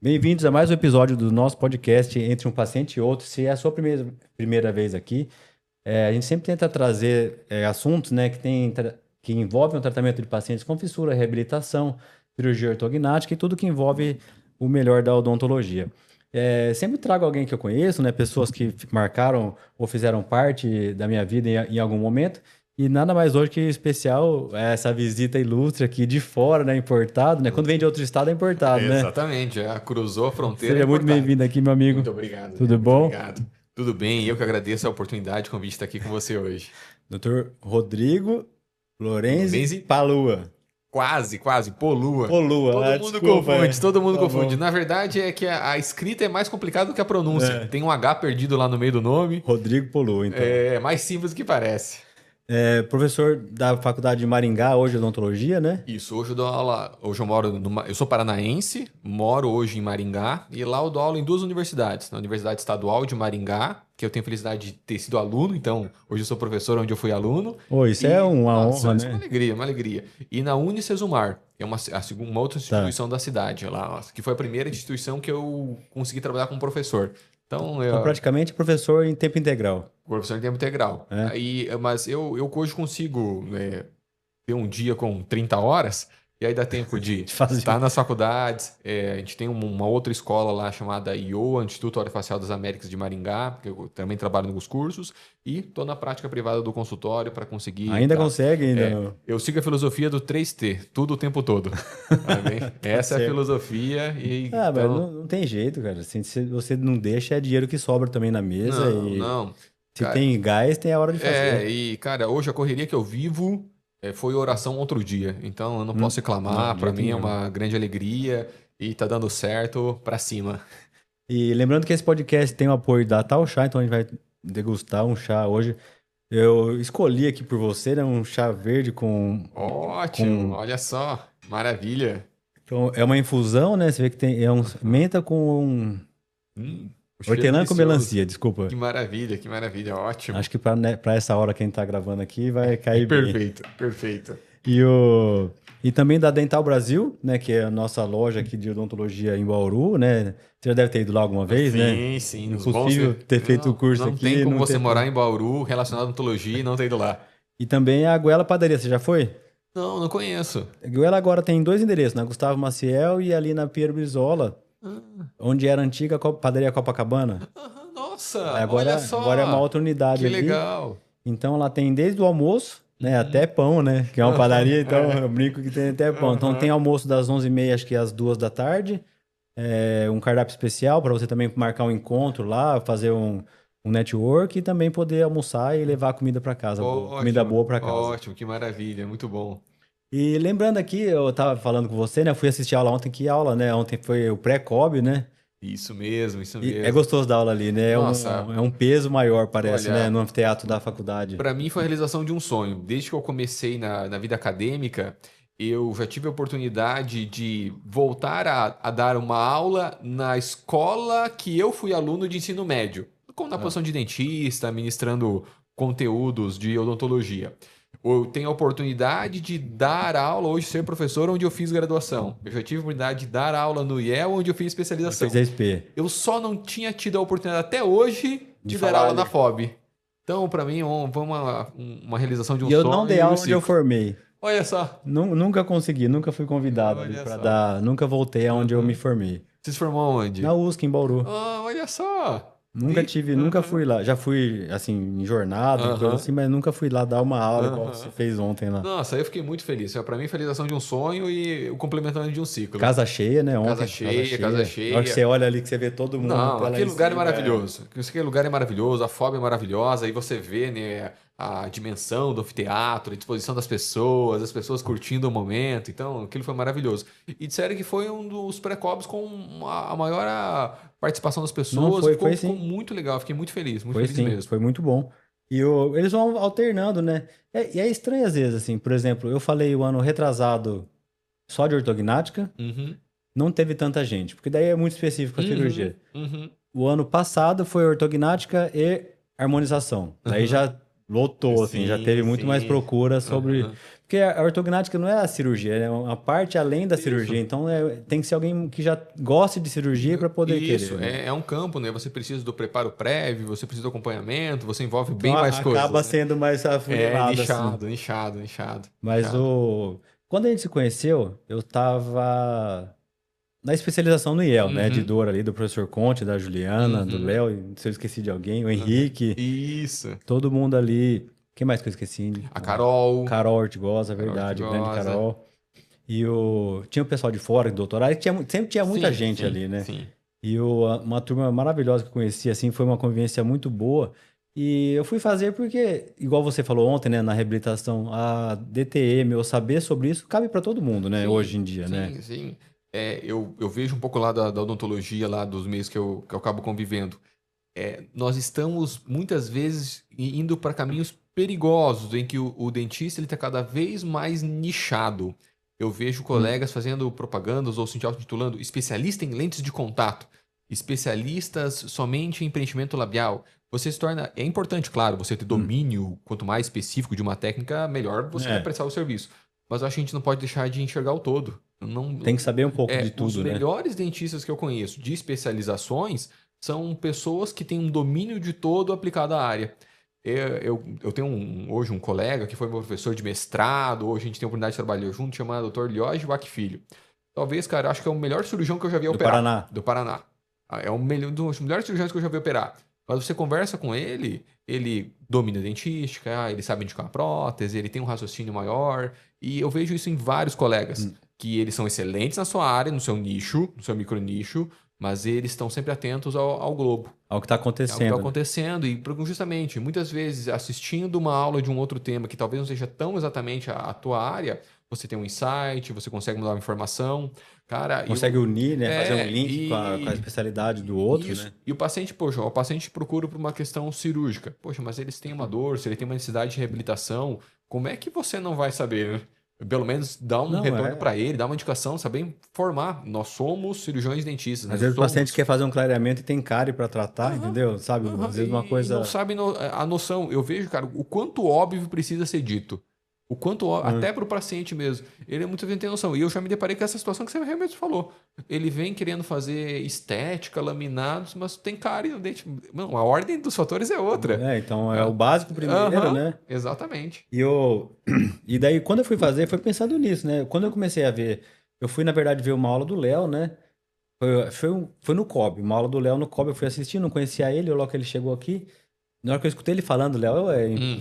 Bem-vindos a mais um episódio do nosso podcast Entre um Paciente e Outro. Se é a sua primeira vez aqui, a gente sempre tenta trazer assuntos, né, que envolvem o tratamento de pacientes com fissura, reabilitação, cirurgia ortognática e tudo que envolve o melhor da odontologia. Sempre trago alguém que eu conheço, né, pessoas que marcaram ou fizeram parte da minha vida em algum momento. E nada mais hoje que especial essa visita ilustre aqui de fora, né? Importado, né? Quando vem de outro estado é importado, né? Exatamente, já cruzou a fronteira. Seja muito bem-vindo aqui, meu amigo. Muito obrigado. Tudo Muito bom? obrigado. Tudo bem, eu que agradeço a oportunidade, o convite de estar aqui com você hoje. Dr. Rodrigo Lorenzi Lorenzi Palua. Quase, Polua. Polua, Todo mundo desculpa, confunde, todo mundo tá confunde. bom. Na verdade é que a escrita é mais complicada do que a pronúncia. Tem um H perdido lá no meio do nome. Rodrigo Polua, então. É mais simples do que parece. Professor da Faculdade de Maringá, hoje odontologia, né? Isso, hoje eu dou aula, hoje eu moro, eu sou paranaense, moro hoje em Maringá e lá eu dou aula em duas universidades, na Universidade Estadual de Maringá, que eu tenho felicidade de ter sido aluno, então hoje eu sou professor onde eu fui aluno. Isso é uma honra, Isso é né? uma alegria, uma alegria. E na Unicesumar, que é uma outra instituição da cidade lá, que foi a primeira instituição que eu consegui trabalhar como professor. Então, Então, praticamente professor em tempo integral. professor em tempo integral. Mas eu hoje consigo ter um dia com 30 horas, e aí dá tempo de estar nas faculdades. A gente tem uma outra escola lá chamada IOA, Instituto Orofacial das Américas de Maringá, que eu também trabalho nos cursos, e estou na prática privada do consultório para conseguir... Ainda consegue? Ainda. Eu sigo a filosofia do 3T, tudo o tempo todo. Tá bem? Essa é a filosofia e... Mas não tem jeito, cara. Assim, se você não deixa, é dinheiro que sobra também na mesa. Não. Se tem gás, tem a hora de fazer. E, cara, hoje a correria que eu vivo foi oração outro dia. Então eu não posso reclamar. Para mim é uma grande alegria e tá dando certo pra cima. E lembrando que esse podcast tem o apoio da Tal Chá, então a gente vai degustar um chá hoje. Eu escolhi aqui por você, né, um chá verde com... Ótimo, olha só, maravilha. Então, é uma infusão, né? Você vê que tem menta com hortelã com melancia, desculpa. Que maravilha, ótimo. Acho que para essa hora que a gente tá gravando aqui vai cair bem. Perfeito. E também da Dental Brasil, né, que é a nossa loja aqui de odontologia em Bauru, né? Você já deve ter ido lá alguma vez, né? Sim. Impossível ter feito o curso aqui. Não tem como você morar em Bauru relacionado à odontologia e não ter ido lá. E também a Goela Padaria, você já foi? Não conheço. A Goela agora tem 2 endereços, na Gustavo Maciel e ali na Piero Brizola, onde era a antiga padaria Copacabana. Nossa, olha só. Agora é uma outra unidade ali. Que legal. Então lá tem desde o almoço, né, até pão, né, que é uma padaria, então eu brinco que tem até pão. Então tem almoço das 11h30, acho que às 2 da tarde, um cardápio especial para você também marcar um encontro lá, fazer um network e também poder almoçar e levar comida para casa, comida boa para casa. Ótimo, que maravilha, muito bom. E lembrando aqui, eu tava falando com você, né, eu fui assistir a aula ontem, que aula, né, ontem foi o pré-cob, né? Isso mesmo. E é gostoso dar aula ali, né? Nossa, é um peso maior, parece, né? No anfiteatro da faculdade. Para mim foi a realização de um sonho. Desde que eu comecei na vida acadêmica, eu já tive a oportunidade de voltar a dar uma aula na escola que eu fui aluno de ensino médio, como na posição de dentista, ministrando conteúdos de odontologia. Eu tenho a oportunidade de dar aula, hoje ser professor, onde eu fiz graduação. Eu já tive a oportunidade de dar aula no IEL, onde eu fiz especialização. Eu só não tinha tido a oportunidade até hoje de dar aula na FOB. Então, para mim, foi uma realização de um sonho. E eu não dei aula onde eu formei. Olha só. Nunca consegui, nunca fui convidado para dar, nunca voltei aonde eu me formei. Você se formou onde? Na USC, em Bauru. Olha só. Nunca fui lá. Já fui, assim, em jornada, coisa assim, mas nunca fui lá dar uma aula igual você fez ontem lá. Nossa, eu fiquei muito feliz. Para mim, foi a realização de um sonho e o complementamento de um ciclo. Casa cheia, né? Ontem, casa cheia. Na hora que você olha ali, que você vê todo mundo. Não, aquele lugar é maravilhoso. Aquele lugar é maravilhoso, a FOB é maravilhosa, e você vê, né, a dimensão do anfiteatro, a disposição das pessoas, as pessoas curtindo o momento. Então, aquilo foi maravilhoso. E disseram que foi um dos pré-cobs com a maior participação das pessoas. Ficou muito legal, fiquei muito feliz mesmo. Foi muito bom. E eles vão alternando, né? E é estranho às vezes, assim. Por exemplo, eu falei o ano retrasado só de ortognática, não teve tanta gente, porque daí é muito específico a cirurgia. O ano passado foi ortognática e harmonização. Daí já lotou, assim, já teve Sim, muito mais sim. procura sobre... Aham. Porque a ortognática não é a cirurgia, é uma parte além da cirurgia, Isso. então tem que ser alguém que já goste de cirurgia para poder Isso, querer, né? é um campo, né? Você precisa do preparo prévio, você precisa do acompanhamento, você envolve Então bem mais acaba coisas, né? sendo mais É afunilado, assim. nichado, nichado, nichado, Mas nichado. quando a gente se conheceu, eu tava na especialização no IEL, né? De Uhum, dor ali, do professor Conte, da Juliana, do uhum, Léo, e se eu esqueci de alguém, o uhum. Henrique, Isso. todo mundo ali. Quem mais que eu esqueci? A Carol, Carol Ortigosa, Carol verdade, grande Ortigosa. Carol. Tinha o pessoal de fora, do doutorado, e sempre tinha muita Sim, gente sim, ali, né? sim. Uma turma maravilhosa que eu conheci, assim, foi uma convivência muito boa. E eu fui fazer porque, igual você falou ontem, né, na reabilitação, a DTM, eu saber sobre isso, cabe para todo mundo, né, Sim, hoje em dia, né? sim, sim. Eu vejo um pouco lá da odontologia, lá dos meios que eu acabo convivendo. Nós estamos muitas vezes indo para caminhos perigosos, em que o dentista ele está cada vez mais nichado. Eu vejo Hum, colegas fazendo propagandas ou se auto-intitulando especialista em lentes de contato, especialistas somente em preenchimento labial. Você se torna. É importante, claro, você ter hum. domínio, quanto mais específico de uma técnica, melhor você vai É, prestar o serviço. Mas eu acho que a gente não pode deixar de enxergar o todo. tem que saber um pouco de Os tudo, né? melhores dentistas que eu conheço de especializações são pessoas que têm um domínio de todo aplicado à área. Eu tenho hoje um colega que foi meu professor de mestrado, hoje a gente tem a oportunidade de trabalhar junto, chamado Dr. Lioge Wack Filho. Talvez, cara, acho que é o melhor cirurgião que eu já vi Do operar, Paraná. do Paraná. É um dos melhores cirurgiões que eu já vi operar. Mas você conversa com ele, ele domina a dentística, ele sabe indicar uma prótese, ele tem um raciocínio maior. E eu vejo isso em vários colegas, Hum. que eles são excelentes na sua área, no seu nicho, no seu micronicho, mas eles estão sempre atentos ao globo. Ao que tá É o que está acontecendo, né? acontecendo, e justamente, muitas vezes, assistindo uma aula de um outro tema que talvez não seja tão exatamente a tua área, você tem um insight, você consegue mudar uma informação. Cara, Consegue unir, né? Fazer um link com a e especialidade do outro, isso. né? E o paciente, poxa, o paciente procura por uma questão cirúrgica. Poxa, mas eles têm uma dor, se ele tem uma necessidade de reabilitação, como é que você não vai saber, né? Pelo menos dar um Não, retorno é. para ele, dar uma indicação, saber informar. Nós somos cirurgiões dentistas, né? Às vezes o paciente Somos. quer fazer um clareamento e tem cárie para tratar, Aham, entendeu? Sabe? aham. Às vezes uma E não coisa. sabe a noção. Eu vejo, cara, o quanto óbvio precisa ser dito. O quanto, Hum. até para o paciente mesmo. Ele muitas vezes não tem noção. E eu já me deparei com essa situação que você realmente falou. Ele vem querendo fazer estética, laminados, mas tem cárie no dente. Não, a ordem dos fatores é outra. Então é o Ah, básico primeiro, aham, né? exatamente. E daí, quando eu fui fazer, foi pensando nisso, né? Quando eu comecei a ver, eu fui, na verdade, ver uma aula do Léo, né? Foi no COB, uma aula do Léo no COB, eu fui assistir, não conhecia ele, logo que ele chegou aqui. Na hora que eu escutei ele falando, o Léo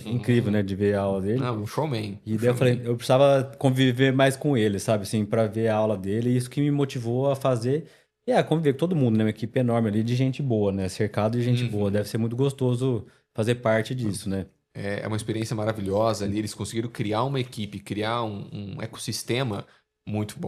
incrível, Uhum. né, de ver a aula dele. Não, um showman. E Um daí eu falei, showman. eu precisava conviver mais com ele, sabe, assim, para ver a aula dele, e isso que me motivou a fazer, e a conviver com todo mundo, né, uma equipe enorme ali de gente boa, né, cercado de gente boa. Uhum. Deve ser muito gostoso fazer parte disso, né? É uma experiência maravilhosa ali. Eles conseguiram criar uma equipe, criar um ecossistema muito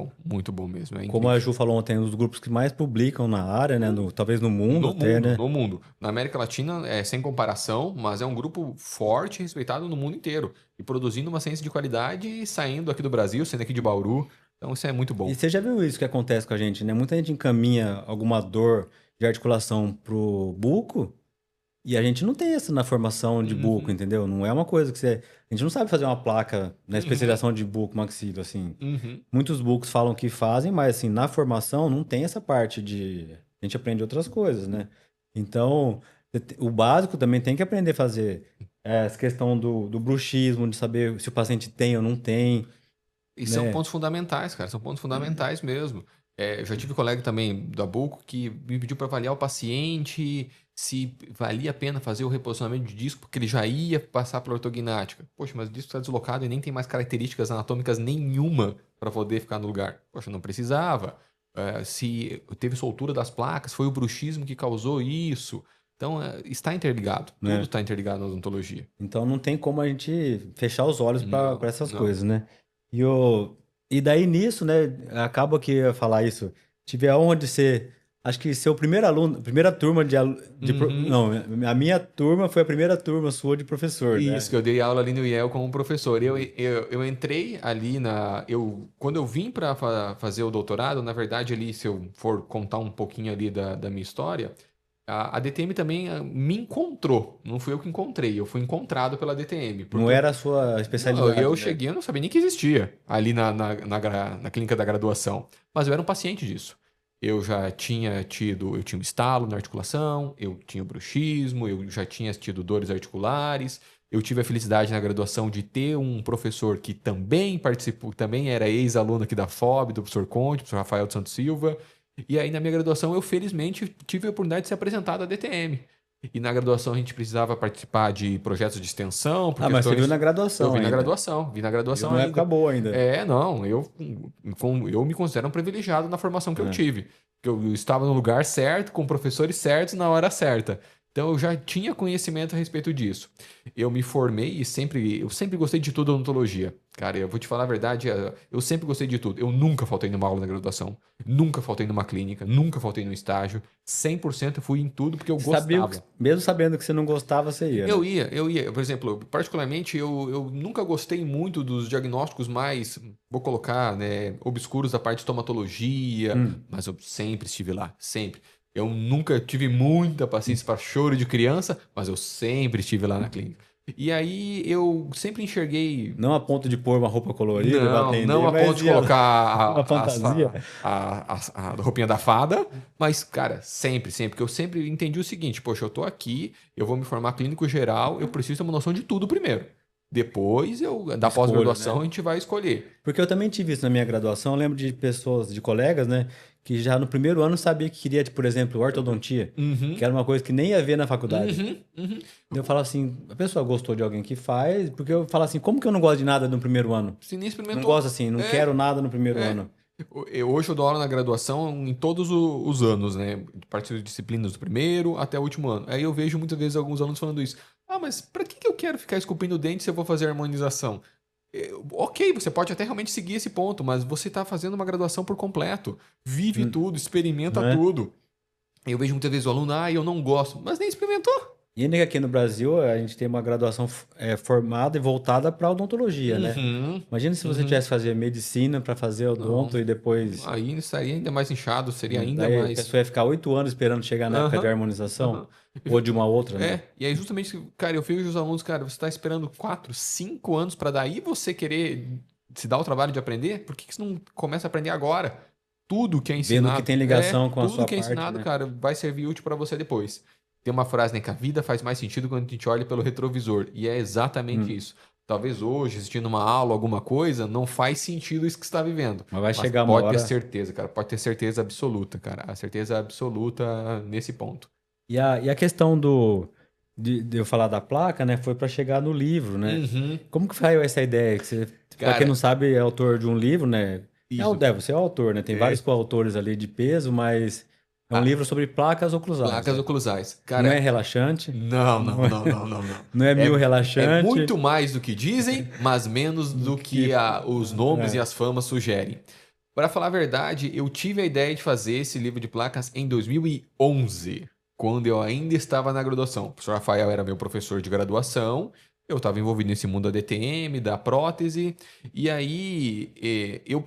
bom mesmo. É Como a incrível. Ju falou ontem, um dos grupos que mais publicam na área, né, talvez no mundo No até, mundo, né? no mundo. Na América Latina é sem comparação, mas é um grupo forte e respeitado no mundo inteiro. E produzindo uma ciência de qualidade e saindo aqui do Brasil, saindo aqui de Bauru. Então isso é muito E bom. você já viu isso que acontece com a gente, né? Muita gente encaminha alguma dor de articulação pro buco e a gente não tem isso na formação de buco, Uhum, entendeu? Não é uma coisa que você. A gente não sabe fazer uma placa na uhum, especialização de buco maxilo, assim. uhum. Muitos bucos falam que fazem, mas assim, na formação não tem essa parte de. A gente aprende outras coisas, né? Então, o básico também tem que aprender a fazer. Essa questão do bruxismo, de saber se o paciente tem ou não tem, E são né? pontos fundamentais, cara. São pontos fundamentais mesmo. Eu já tive colega também da Buco que me pediu para avaliar o paciente se valia a pena fazer o reposicionamento de disco, porque ele já ia passar pela ortognática. Poxa, mas o disco está deslocado e nem tem mais características anatômicas nenhuma para poder ficar no lugar. Poxa, não precisava. Se teve soltura das placas, foi o bruxismo que causou isso. Então, está interligado. Tudo Né? está interligado na odontologia. Então não tem como a gente fechar os olhos para Não, essas não. coisas, né? E daí nisso, né? Acaba que eu ia falar isso. Tive a honra de ser, acho que ser o primeiro aluno, primeira turma Uhum. não, a minha turma foi a primeira turma sua de professor, Isso, né? que eu dei aula ali no IEL como professor. Eu entrei ali quando eu vim para fazer o doutorado, na verdade, ali, se eu for contar um pouquinho ali da minha história, A DTM também me encontrou. Não fui eu que encontrei, eu fui encontrado pela DTM. Não era a sua Não, especialidade, eu né? cheguei, eu não sabia nem que existia ali na clínica da graduação. Mas eu era um paciente disso. Eu já tinha tido, eu tinha um estalo na articulação, eu tinha o bruxismo, eu já tinha tido dores articulares. Eu tive a felicidade na graduação de ter um professor que também participou, também era ex-aluno aqui da FOB, do professor Conte, professor Rafael de Santos Silva. E aí, na minha graduação, eu felizmente tive a oportunidade de ser apresentado à DTM. E na graduação a gente precisava participar de projetos de extensão, por Ah, mas você viu questões. na Eu graduação vi na ainda. graduação, vi na Viu graduação numa ainda. época boa ainda. Não, eu me considero um privilegiado na formação que eu É. tive. Que eu estava no lugar certo, com professores certos, na hora certa. Então eu já tinha conhecimento a respeito disso. Eu me formei e eu sempre gostei de tudo odontologia. Cara, eu vou te falar a verdade, eu sempre gostei de tudo. Eu nunca faltei numa aula na graduação, nunca faltei numa clínica, nunca faltei num estágio. 100% fui em tudo porque eu Sabia, gostava. mesmo sabendo que você não gostava, você ia, Eu né? ia, eu ia. Por exemplo, particularmente, eu nunca gostei muito dos diagnósticos mais, vou colocar, né, obscuros da parte de estomatologia, mas eu sempre estive lá, sempre. Eu nunca tive muita paciência para choro de criança, mas eu sempre estive lá na clínica. E aí eu sempre enxerguei. Não a ponto de pôr uma roupa colorida pra Não atender, a ponto mas de ia colocar uma fantasia. a roupinha da fada, mas, cara, sempre, porque eu sempre entendi o seguinte: poxa, eu tô aqui, eu vou me formar clínico geral, eu preciso ter uma noção de tudo primeiro. Depois, da Escolha, pós-graduação, né? a gente vai escolher. Porque eu também tive isso na minha graduação. Eu lembro de pessoas, de colegas, né, que já no primeiro ano sabia que queria, tipo, por exemplo, ortodontia, Uhum, que era uma coisa que nem ia ver na faculdade. uhum, uhum. Eu falo assim, a pessoa gostou de alguém que faz, porque eu falo assim, como que eu não gosto de nada no primeiro ano? Se nem Não experimentou. gosto assim, não quero nada no primeiro É. ano. Hoje eu dou aula na graduação em todos os anos, né? A partir de disciplinas do primeiro até o último ano. Aí eu vejo muitas vezes alguns alunos falando isso. Ah, mas pra que eu quero ficar esculpindo o dente se eu vou fazer harmonização? Ok, você pode até realmente seguir esse ponto, mas você está fazendo uma graduação por completo. Vive tudo, experimenta Não é? tudo. Eu vejo muitas vezes o aluno, eu não gosto, mas nem experimentou. E ainda que aqui no Brasil a gente tem uma graduação formada e voltada para odontologia, né? Uhum, Imagina se você uhum. tivesse que fazer medicina para fazer Não, odonto e depois. aí estaria ainda mais inchado, seria ainda Daí a mais. pessoa ia ficar 8 anos esperando chegar na época de Aham, harmonização, aham. ou de uma outra, né? E aí justamente, cara, eu vejo os alunos, cara, você está esperando 4, 5 anos para daí você querer se dar o trabalho de aprender? Por que que você não começa a aprender agora? Tudo que é Vendo que ensinado, tem ligação com a tudo sua que é parte, ensinado, né? cara, vai servir útil para você depois. Tem uma frase, né, que a vida faz mais sentido quando a gente olha pelo retrovisor, e é exatamente Hum. isso. Talvez hoje, assistindo uma aula, alguma coisa, não faz sentido isso que você está vivendo. Mas vai Mas chegar uma pode ter hora. certeza, cara, pode ter certeza absoluta, cara. A certeza absoluta nesse ponto. E a questão de eu falar da placa, né? Foi para chegar no livro, né? Uhum. Como que saiu essa ideia? Que você, para quem não Cara, sabe, é autor de um livro, né? isso. Você é o autor, né? Tem vários É, coautores ali de peso, mas é um ah, livro sobre placas oclusais, placas né? oclusais. Não é Cara, relaxante, não, não, não é, não, não, não, não. não é É, mil é relaxante, muito mais do que dizem, mas menos do do que. que os nomes e É. as famas sugerem. Para falar a verdade, eu tive a ideia de fazer esse livro de placas em 2011, quando eu ainda estava na graduação. O professor Rafael era meu professor de graduação, eu estava envolvido nesse mundo da DTM, da prótese, e aí eu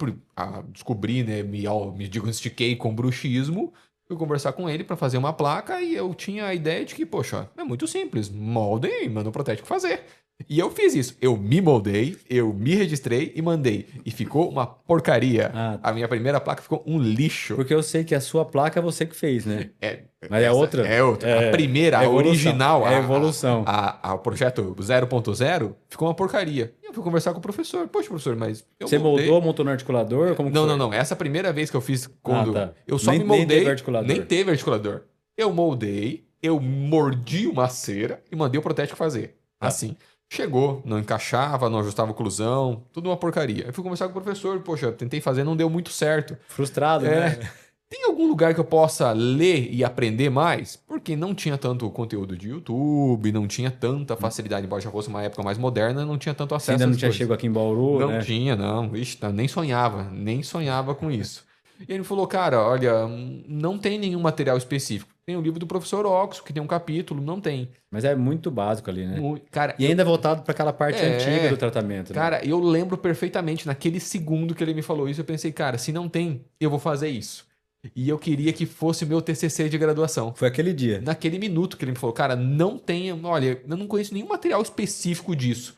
descobri, né, me diagnostiquei com bruxismo. Fui conversar com ele para fazer uma placa e eu tinha a ideia de que, poxa, é muito simples, moldem e manda o protético fazer. E eu fiz isso. Eu me moldei, eu me registrei e mandei. E ficou uma porcaria. Ah, A minha primeira placa ficou um lixo. porque eu sei que a sua placa é você que fez, né? É, Mas é essa outra? é outra. A primeira, É a evolução. original, É evolução. o projeto 0.0 ficou uma porcaria. E eu fui conversar com o professor. Poxa, professor, mas eu Você moldei. montou no articulador? Como que Não, não, foi? não. Essa é a primeira vez que eu fiz Ah, quando. tá. Eu só me Nem teve moldei. Nem articulador. teve articulador. Eu moldei, eu mordi uma cera e mandei o protético fazer. Tá. Assim. Chegou, não encaixava, não ajustava a oclusão, tudo uma porcaria. Eu fui conversar com o professor, poxa, eu tentei fazer, não deu muito certo. Frustrado, É, né? tem algum lugar que eu possa ler e aprender mais? Porque não tinha tanto conteúdo de YouTube, não tinha tanta facilidade, embora já fosse uma época mais moderna, não tinha tanto Você acesso ainda não às tinha coisas. chegado aqui em Bauru, Não né? tinha, não. Ixi, nem sonhava com isso. E ele falou, cara, olha, não tem nenhum material específico. Tem o livro do professor Oxo, que tem um capítulo, não tem. Mas é muito básico ali, né? Cara, E ainda voltado para aquela parte antiga do tratamento, né? cara, eu lembro perfeitamente, naquele segundo que ele me falou isso, eu pensei, cara, se não tem, eu vou fazer isso. E eu queria que fosse o meu TCC de graduação. Foi aquele dia. Naquele minuto que ele me falou, cara, não tem, olha, eu não conheço nenhum material específico disso.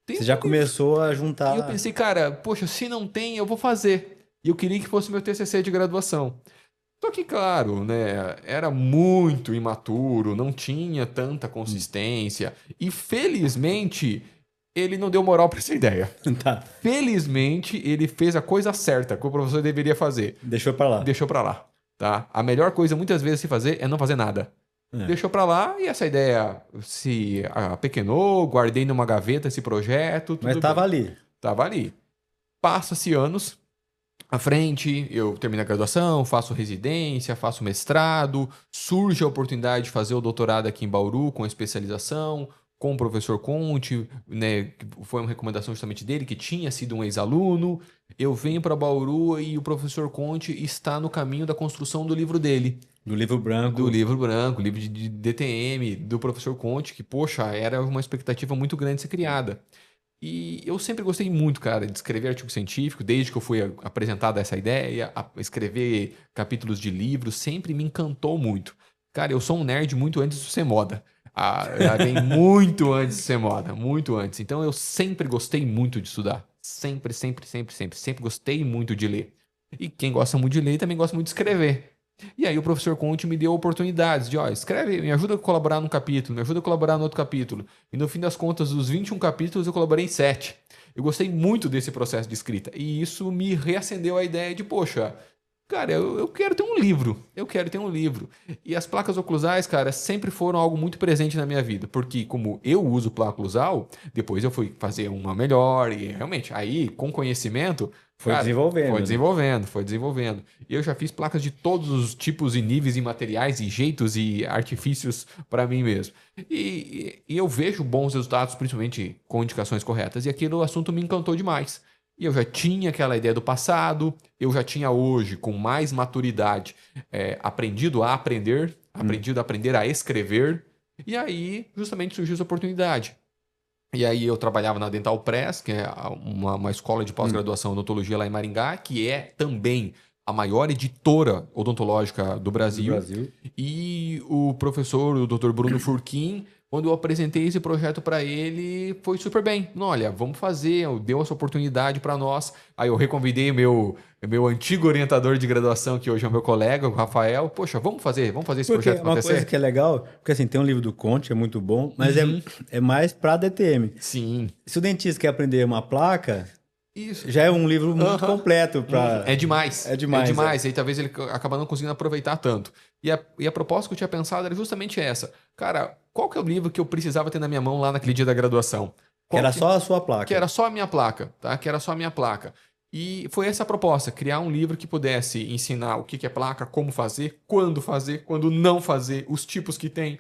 Tem Você um já livro. começou a E eu juntar. pensei, cara, poxa, se não tem, eu vou fazer. E eu queria que fosse meu TCC de graduação. Só que, claro, né, era muito imaturo, não tinha tanta consistência. E felizmente, ele não deu moral para essa ideia. Tá. Felizmente, ele fez a coisa certa que o professor deveria fazer. Deixou pra lá. Deixou para lá, tá? A melhor coisa muitas vezes se fazer é não fazer nada. É. Deixou para lá e essa ideia se apequenou, guardei numa gaveta esse projeto, Mas tudo tava bem. ali. Tava ali. Passa-se anos à frente, eu termino a graduação, faço residência, faço mestrado, surge a oportunidade de fazer o doutorado aqui em Bauru com especialização, com o professor Conte, né, que foi uma recomendação justamente dele, que tinha sido um ex-aluno. Eu venho para Bauru e o professor Conte está no caminho da construção do livro dele. Do livro branco. Do livro branco, livro de DTM, do professor Conte, que, poxa, era uma expectativa muito grande de ser criada. E eu sempre gostei muito, cara, de escrever artigo científico, desde que eu fui apresentado essa ideia, escrever capítulos de livros, sempre me encantou muito. Cara, eu sou um nerd muito antes de ser moda. Já vem muito antes de ser moda, muito antes. Então eu sempre gostei muito de estudar. Sempre, sempre, sempre, sempre. Sempre gostei muito de ler. E quem gosta muito de ler também gosta muito de escrever. E aí o professor Conte me deu oportunidades de, ó, escreve, me ajuda a colaborar num capítulo, me ajuda a colaborar no outro capítulo. E no fim das contas, dos 21 capítulos, eu colaborei em 7. Eu gostei muito desse processo de escrita. E isso me reacendeu a ideia de, poxa, cara, eu quero ter um livro. Eu quero ter um livro. E as placas oclusais, cara, sempre foram algo muito presente na minha vida. Porque como eu uso placa oclusal, depois eu fui fazer uma melhor. E realmente, aí, com conhecimento... Foi Cara, desenvolvendo. Foi né? desenvolvendo, foi desenvolvendo. E eu já fiz placas de todos os tipos e níveis e materiais e jeitos e artifícios para mim mesmo. E eu vejo bons resultados, principalmente com indicações corretas. E aquele assunto me encantou demais. E eu já tinha aquela ideia do passado, eu já tinha hoje, com mais maturidade, aprendido a aprender, aprendido a aprender a escrever. E aí, justamente, surgiu essa oportunidade. E aí eu trabalhava na Dental Press, que é uma escola de pós-graduação em odontologia lá em Maringá, que é também a maior editora odontológica do Brasil. E o professor, o Dr. Bruno Furquim, quando eu apresentei esse projeto para ele, foi super bem. Olha, vamos fazer, deu essa oportunidade para nós. Aí eu reconvidei meu antigo orientador de graduação, que hoje é o meu colega, o Rafael. Poxa, vamos fazer esse projeto acontecer. Uma coisa que é legal, porque assim, tem um livro do Conte, é muito bom, mas é mais para DTM. Sim. Se o dentista quer aprender uma placa, isso já é um livro muito completo para. É demais. É demais. É demais. Aí talvez ele acaba não conseguindo aproveitar tanto. E a proposta que eu tinha pensado era justamente essa. Cara, qual que é o livro que eu precisava ter na minha mão lá naquele dia da graduação? Que era só a sua placa. Que era só a minha placa, tá? Que era só a minha placa. E foi essa a proposta, criar um livro que pudesse ensinar o que é placa, como fazer, quando não fazer, os tipos que tem.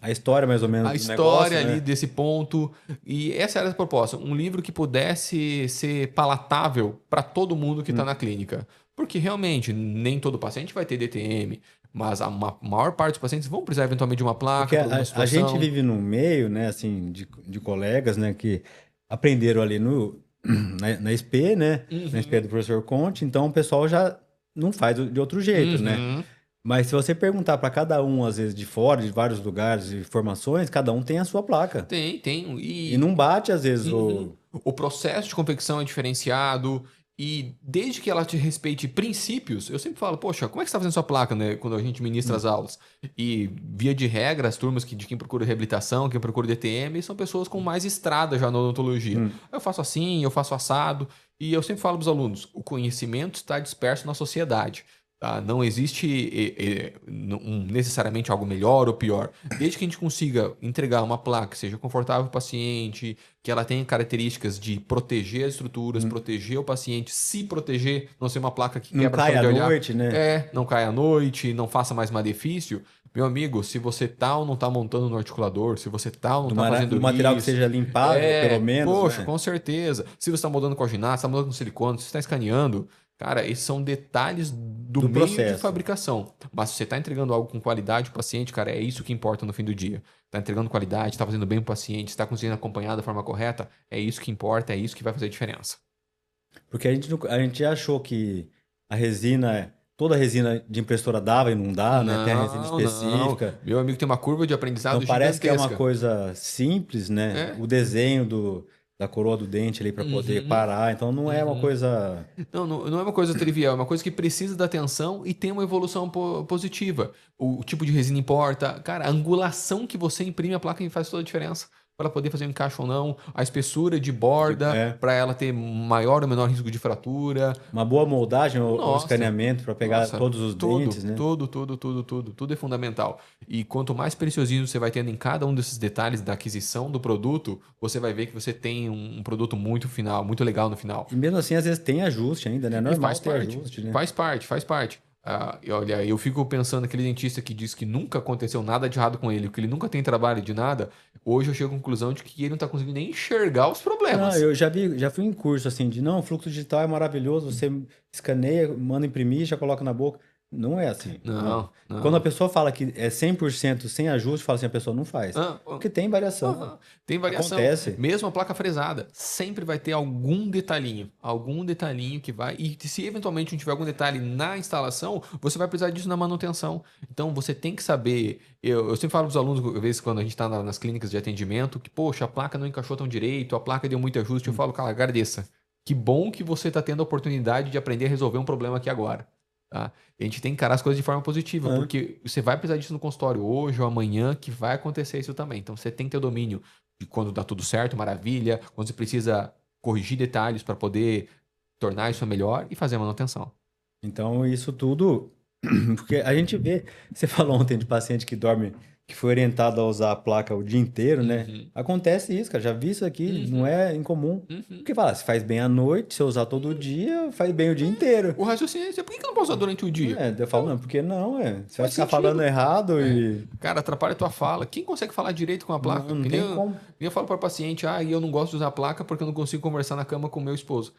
A história, mais ou menos, a do história negócio, ali né? desse ponto. E essa era a proposta. Um livro que pudesse ser palatável para todo mundo que está na clínica. Porque realmente, nem todo paciente vai ter DTM, mas a maior parte dos pacientes vão precisar eventualmente de uma placa. Porque por alguma a situação. gente vive num meio, né, assim, de colegas, né, que aprenderam ali na SP, né? Na SP do professor Conte, então o pessoal já não faz de outro jeito, né? Mas se você perguntar para cada um, às vezes, de fora, de vários lugares e formações, cada um tem a sua placa. Tem. E não bate, às vezes, o processo de confecção é diferenciado. E desde que ela te respeite princípios, eu sempre falo, poxa, como é que você está fazendo sua placa, né? Quando a gente ministra as aulas. E, via de regra, as turmas de quem procura reabilitação, quem procura DTM, são pessoas com mais estrada já na odontologia. Eu faço assim, eu faço assado. E eu sempre falo para os alunos, o conhecimento está disperso na sociedade. Tá? Não existe necessariamente algo melhor ou pior. Desde que a gente consiga entregar uma placa que seja confortável para o paciente, que ela tenha características de proteger as estruturas, proteger o paciente, se proteger, não ser uma placa que não quebra cai só de à olhar. noite, né? Não cai à noite, não faça mais malefício. Meu amigo, se você tá ou não tá montando no articulador, se você tá ou não tá fazendo do material isso, que seja limpável, pelo menos, poxa, né? com certeza. Se você está mudando com alginate, está mudando com silicone, se você está escaneando, cara, esses são detalhes do meio processo. de fabricação. Mas se você está entregando algo com qualidade para o paciente, cara, é isso que importa no fim do dia. Está entregando qualidade, está fazendo bem para o paciente, está conseguindo acompanhar da forma correta, é isso que importa, é isso que vai fazer a diferença. Porque a gente já achou que a resina toda resina de impressora dava e não dá, né? Tem a resina Não, não. específica. Meu amigo tem uma curva de aprendizado Então parece que é uma gigantesca. coisa simples, né? É? O desenho da coroa do dente ali para poder Uhum, parar. Então não é uma uhum. coisa. Não, não é uma coisa trivial, é uma coisa que precisa da atenção e tem uma evolução positiva. O tipo de resina importa. Cara, a angulação que você imprime a placa faz toda a diferença. Para poder fazer um encaixe ou não, a espessura de borda, É, para ela ter maior ou menor risco de fratura. uma boa moldagem ou Nossa, escaneamento para pegar nossa, todos os tudo, dentes, né? tudo, tudo, tudo, tudo, tudo é fundamental. E quanto mais preciosismo você vai tendo em cada um desses detalhes da aquisição do produto, você vai ver que você tem um produto muito final, muito legal no final. E mesmo assim, às vezes tem ajuste ainda, né? É E normal faz ter parte, ajuste, né? faz parte, faz parte. Ah, e olha, eu fico pensando naquele dentista que diz que nunca aconteceu nada de errado com ele, que ele nunca tem trabalho de nada. Hoje eu chego à conclusão de que ele não está conseguindo nem enxergar os Não, problemas. eu já fui em curso assim de não, o fluxo digital é maravilhoso, você escaneia, manda imprimir, já coloca na boca. Não é assim. Não. Não, Quando a não. pessoa fala que é 100% sem ajuste, fala assim, a pessoa não faz. Ah, Porque tem variação. aham. Tem variação. Acontece. Mesmo a placa fresada, sempre vai ter algum detalhinho que vai. E se eventualmente não tiver algum detalhe na instalação, você vai precisar disso na manutenção. Então você tem que saber. Eu sempre falo para os alunos, às vezes, quando a gente está nas clínicas de atendimento, que, poxa, a placa não encaixou tão direito, a placa deu muito ajuste. Eu falo, cara, agradeça. Que bom que você está tendo a oportunidade de aprender a resolver um problema aqui agora. Tá? A gente tem que encarar as coisas de forma positiva, É. porque você vai precisar disso no consultório hoje ou amanhã, que vai acontecer isso também. Então você tem que ter o domínio de quando dá tudo certo, maravilha, quando você precisa corrigir detalhes para poder tornar isso melhor e fazer a manutenção. Então, isso tudo, porque a gente vê, você falou ontem de paciente que dorme, que foi orientado a usar a placa o dia inteiro, né? Uhum, Acontece isso, cara, já vi isso aqui, não uhum, é incomum. uhum. Porque fala, se faz bem à noite, se eu usar todo dia, faz bem o dia inteiro. O raciocínio é, por que que eu não posso usar durante o dia? É, eu falo, não, porque não, é. Você vai Faz ficar falando sentido. errado É. e. Cara, atrapalha a tua fala. Quem consegue falar direito com a Não, placa? não tem como. Que nem eu falo para o paciente, e eu não gosto de usar a placa porque eu não consigo conversar na cama com o meu esposo.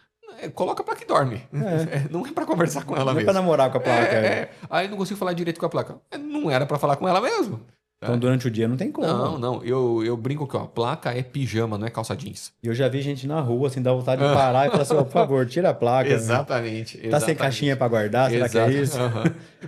Coloca a placa e dorme. É. Não é para conversar com ela Não é pra mesmo. namorar com a placa. É. Aí não consigo falar direito com a placa. Não era para falar com ela mesmo. Então, Tá? durante o dia não tem Não, como. não. Eu brinco que ó, placa é pijama, não é calça jeans. E eu já vi gente na rua, assim, dá vontade de parar e falar assim, ó, por favor, tira a placa. Exatamente, Tá sem caixinha exatamente. pra guardar? Será que é Exato. isso? Aham.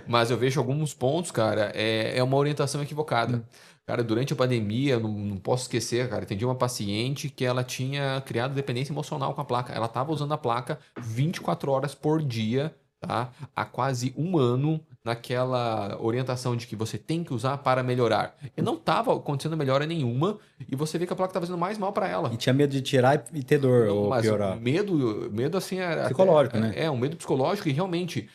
Mas eu vejo alguns pontos, cara, é uma orientação equivocada. Cara, durante a pandemia, eu não posso esquecer, cara, atendi uma paciente que ela tinha criado dependência emocional com a placa. Ela estava usando a placa 24 horas por dia, tá? Há quase um ano, naquela orientação de que você tem que usar para melhorar. E não estava acontecendo melhora nenhuma, e você vê que a placa estava fazendo mais mal para E ela. tinha medo de tirar e ter dor Não, ou mas o piorar. medo assim, Psicológico, né? um medo psicológico e realmente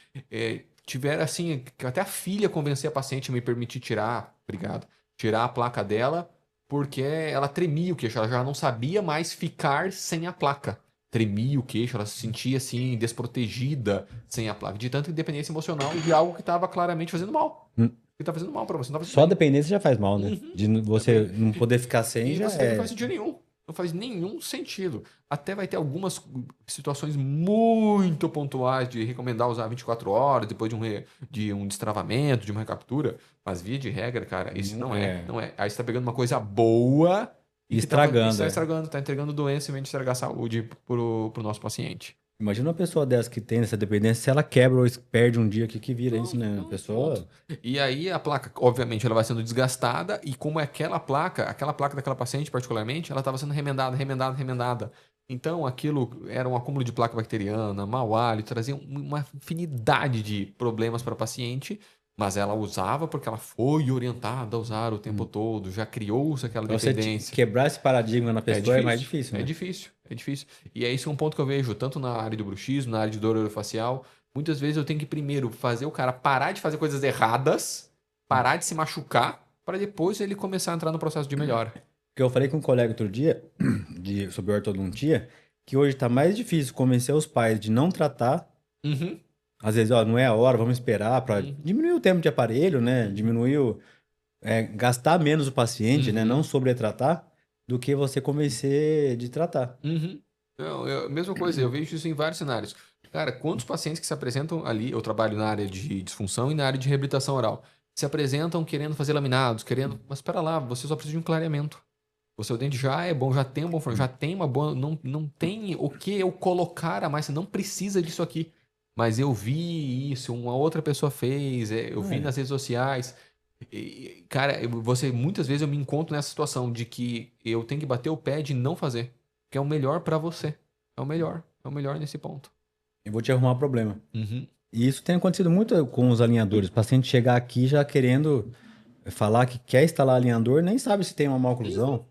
tiveram assim, que até a filha convencer a paciente a me permitir tirar, obrigado, tirar a placa dela, porque ela tremia o queixo, ela já não sabia mais ficar sem a placa. Tremia o queixo, ela se sentia assim, desprotegida sem a placa, de tanta independência emocional de algo que estava claramente fazendo mal. Hum. Que tá fazendo mal pra você, não tá fazendo Só a bem. dependência já faz mal, né? Uhum. De você não poder ficar sem E já você vê que não é. faz sentido nenhum. Não faz nenhum sentido. Até vai ter algumas situações muito pontuais de recomendar usar 24 horas depois de um destravamento, de uma recaptura. Mas via de regra, cara, isso não é. Não é. Aí você tá pegando uma coisa boa e que Estragando, está é. estragando, tá entregando doença em vez de estragar saúde pro nosso paciente. Imagina uma pessoa dessa que tem essa dependência, se ela quebra ou perde um dia, o que que vira isso, Pronto, né? A pronto, pessoa. pronto. E aí a placa, obviamente, ela vai sendo desgastada e como é aquela placa daquela paciente particularmente, ela estava sendo remendada, remendada, remendada. Então aquilo era um acúmulo de placa bacteriana, mau hálito, trazia uma infinidade de problemas para a paciente, mas ela usava porque ela foi orientada a usar o tempo todo, já criou-se aquela Pra você dependência. quebrar esse paradigma na pessoa é mais difícil, É né? difícil, é difícil. E é isso um ponto que eu vejo, tanto na área do bruxismo, na área de dor orofacial. Muitas vezes eu tenho que primeiro fazer o cara parar de fazer coisas erradas, parar de se machucar, para depois ele começar a entrar no processo de melhora. Porque eu falei com um colega outro dia, sobre ortodontia, que hoje tá mais difícil convencer os pais de não tratar. Uhum, Às vezes, ó, não é a hora, vamos esperar para uhum, diminuir o tempo de aparelho, né? Diminuir gastar menos o paciente, né? Não uhum, sobretratar, do que você convencer de tratar. uhum. Não, mesma coisa, eu vejo isso em vários cenários. Cara, quantos pacientes que se apresentam ali, eu trabalho na área de disfunção e na área de reabilitação oral, se apresentam querendo fazer laminados, querendo, mas espera lá, você só precisa de um clareamento. O seu dente já é bom, já tem um bom formato, já tem uma boa. Não tem o que eu colocar a mais. Você não precisa disso aqui. mas eu vi isso, uma outra pessoa fez, eu vi nas redes sociais. Cara, muitas vezes eu me encontro nessa situação de que eu tenho que bater o pé de não fazer, que é o melhor pra você. É o melhor nesse ponto. Eu vou te arrumar um problema. Uhum. E isso tem acontecido muito com os alinhadores. O paciente chegar aqui já querendo falar que quer instalar alinhador, nem sabe se tem uma maloclusão.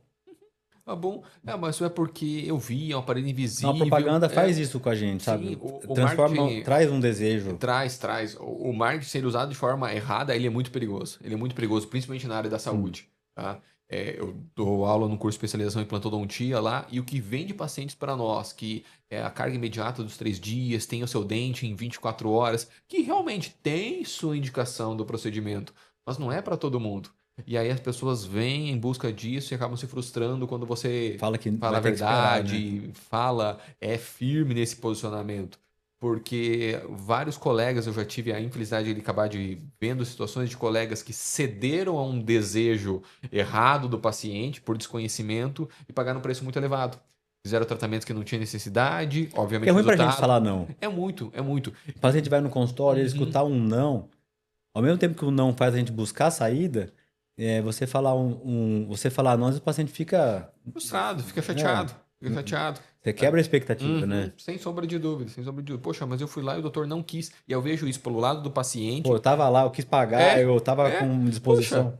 Tá bom. Mas isso é porque eu vi, é um aparelho Então a invisível. propaganda faz isso com a gente, Sim, sabe? o Transforma, marketing traz um desejo. traz. O marketing sendo usado de forma errada, ele é muito perigoso. Ele é muito perigoso, principalmente na área da saúde, tá? Eu dou aula no curso de especialização em plantodontia lá, e o que vem de pacientes para nós, que é a carga imediata dos 3 dias, tem o seu dente em 24 horas, que realmente tem sua indicação do procedimento, mas não é para todo mundo. E aí as pessoas vêm em busca disso e acabam se frustrando quando você Fala que fala a vai ter que esperar, né? verdade, é firme nesse posicionamento. Porque vários colegas, eu já tive a infelicidade de acabar de vendo situações de colegas que cederam a um desejo errado do paciente por desconhecimento e pagaram um preço muito elevado. Fizeram tratamentos que não tinha necessidade, Porque é obviamente o ruim pra gente resultado falar não. é muito, é muito. O paciente vai no consultório, ele Uhum. escutar um não, ao mesmo tempo que o não faz a gente buscar a saída, você falar você falar não, às vezes o paciente fica. Frustrado, fica É, chateado, fica chateado. você É. quebra a expectativa, Uhum, né? sem sombra de dúvida, sem sombra de dúvida. Poxa, mas eu fui lá e o doutor não quis. E eu vejo isso pelo lado do Pô, paciente. eu tava lá, eu quis pagar, É, eu tava é. com Poxa, disposição.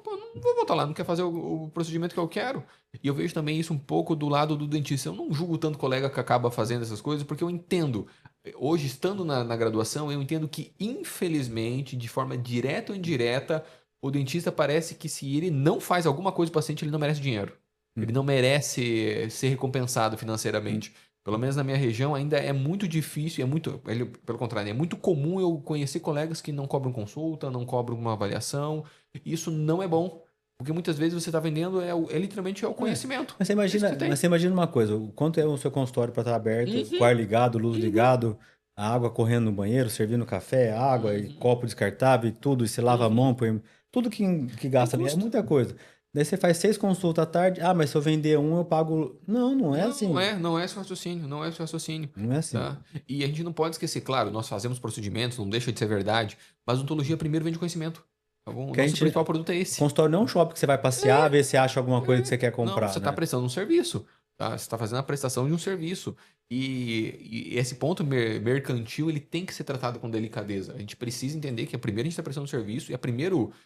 pô, não vou voltar lá, não quer fazer o procedimento que eu quero. E eu vejo também isso um pouco do lado do dentista. Eu não julgo tanto colega que acaba fazendo essas coisas, porque eu entendo. Hoje, estando na graduação, eu entendo que, infelizmente, de forma direta ou indireta, o dentista parece que se ele não faz alguma coisa pro paciente, ele não merece dinheiro. Ele não merece ser recompensado financeiramente. Pelo menos na minha região ainda é muito difícil, pelo contrário, é muito comum eu conhecer colegas que não cobram consulta, não cobram uma avaliação. Isso não é bom, porque muitas vezes você está vendendo literalmente o É. conhecimento. Mas É isso que você tem. você imagina uma coisa, o quanto é o seu consultório para estar aberto, com Uhum, ar ligado, luz uhum, ligado, a água correndo no banheiro, servindo café, água e uhum, copo descartável e tudo, e você lava a uhum. mão, tudo que Tem gasta ali é custo. muita coisa. Daí você faz 6 consultas à tarde, mas se eu vender um eu pago. Não, não é Não, assim. não é esse o raciocínio, não é esse o raciocínio, Não é assim. tá? E a gente não pode esquecer, claro, nós fazemos procedimentos, não deixa de ser verdade, mas odontologia primeiro vem de conhecimento, tá bom? O Que a nosso gente, principal produto é o esse. consultório não é um shopping que você vai passear, ver se acha alguma coisa que você quer Não, comprar, você está né? prestando um serviço, tá? Você está fazendo a prestação de um serviço. E esse ponto mercantil, ele tem que ser tratado com delicadeza. A gente precisa entender que primeiro a gente está prestando um serviço,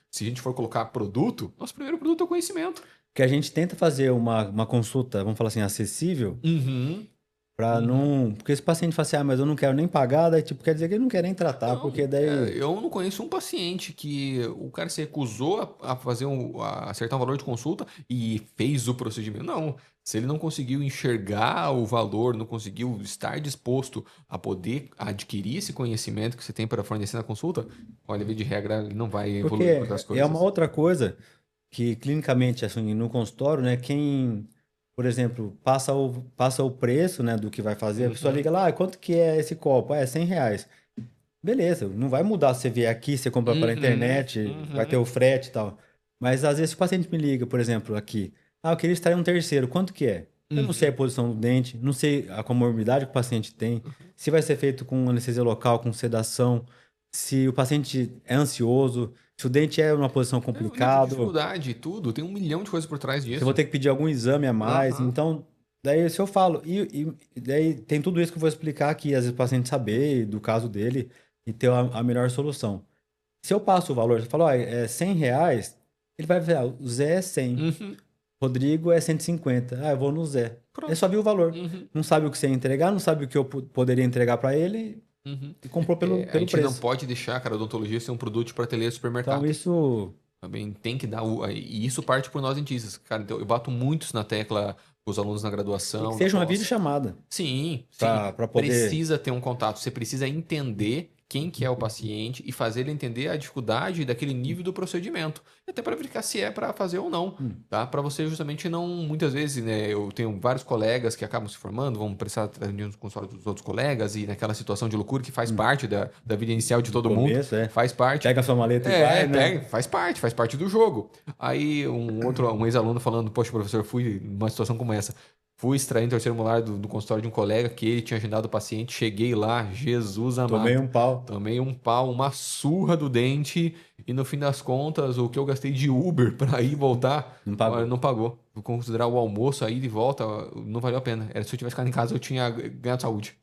se a gente for colocar produto, nosso primeiro produto é o conhecimento. Que a gente tenta fazer uma consulta, vamos falar assim, acessível. Uhum, Pra uhum. não. Porque esse paciente fala assim, mas eu não quero nem pagar, daí tipo, quer dizer que ele não quer nem tratar, porque Não, daí. eu não conheço um paciente que o cara se recusou a fazer a acertar um valor de consulta e fez o procedimento. Não. Se ele não conseguiu enxergar o valor, não conseguiu estar disposto a poder adquirir esse conhecimento que você tem para fornecer na consulta, olha, via de regra, ele não vai Porque evoluir com outras é uma coisas. outra coisa que clinicamente, assim, no consultório, né, quem, por exemplo, passa o preço, né, do que vai fazer, a pessoa Uhum, liga lá, quanto que é esse copo? É R$ 100. Beleza, não vai mudar se você vier aqui, você compra pela uhum, internet, vai ter uhum, o frete e tal. Mas às vezes o paciente me liga, por exemplo, aqui, eu queria extrair um terceiro, quanto que é? Eu não sei a uhum, posição do dente, não sei a comorbidade que o paciente tem, se vai ser feito com anestesia local, com sedação, se o paciente é ansioso, se o dente é numa posição o nível de complicada, dificuldade e tudo, tem um milhão de coisas por trás se eu vou disso. ter que pedir algum exame a mais. Aham. Então, daí se eu falo, e daí tem tudo isso que eu vou explicar aqui, às vezes o paciente saber do caso dele e ter a melhor solução. Se eu passo o valor, eu falo, é R$ 100, ele vai ver, o Zé é 100, Uhum. Rodrigo é 150. Eu vou no Zé. Ele só Pronto. viu o valor. Uhum. Não sabe o que você ia entregar, não sabe o que eu poderia entregar para ele Uhum. e comprou A pelo gente não preço. pode deixar, cara, a odontologia ser um produto de prateleira de Então, supermercado. isso Também tem que dar. E isso parte por nós dentistas. Cara, então eu bato muito isso na tecla com os alunos na e que graduação, na seja uma pós. videochamada Sim, sim. para poder. Precisa ter um contato. Você precisa entender quem que é o paciente e fazer ele entender a dificuldade daquele nível do procedimento. E até para verificar se é para fazer ou não, Hum, tá? Para você justamente não, muitas vezes, né? Eu tenho vários colegas que acabam se formando, vão precisar atender com os dos outros colegas e naquela situação de loucura que faz hum. parte da vida inicial de No todo mundo, começo, é. faz parte. Pega a sua maleta e vai, né? Pega, faz parte do jogo. Aí um ex-aluno falando, poxa, professor, fui numa situação como essa. Fui extrair o terceiro molar do consultório de um colega que ele tinha agendado o paciente. Cheguei lá, Jesus amado. Tomei um pau. Tomei um pau, uma surra do dente. E no fim das contas, o que eu gastei de Uber para ir e voltar, Não pagou. não pagou. Vou considerar o almoço, aí de volta, não valeu a pena. Era se eu tivesse ficado em casa, eu tinha ganhado saúde.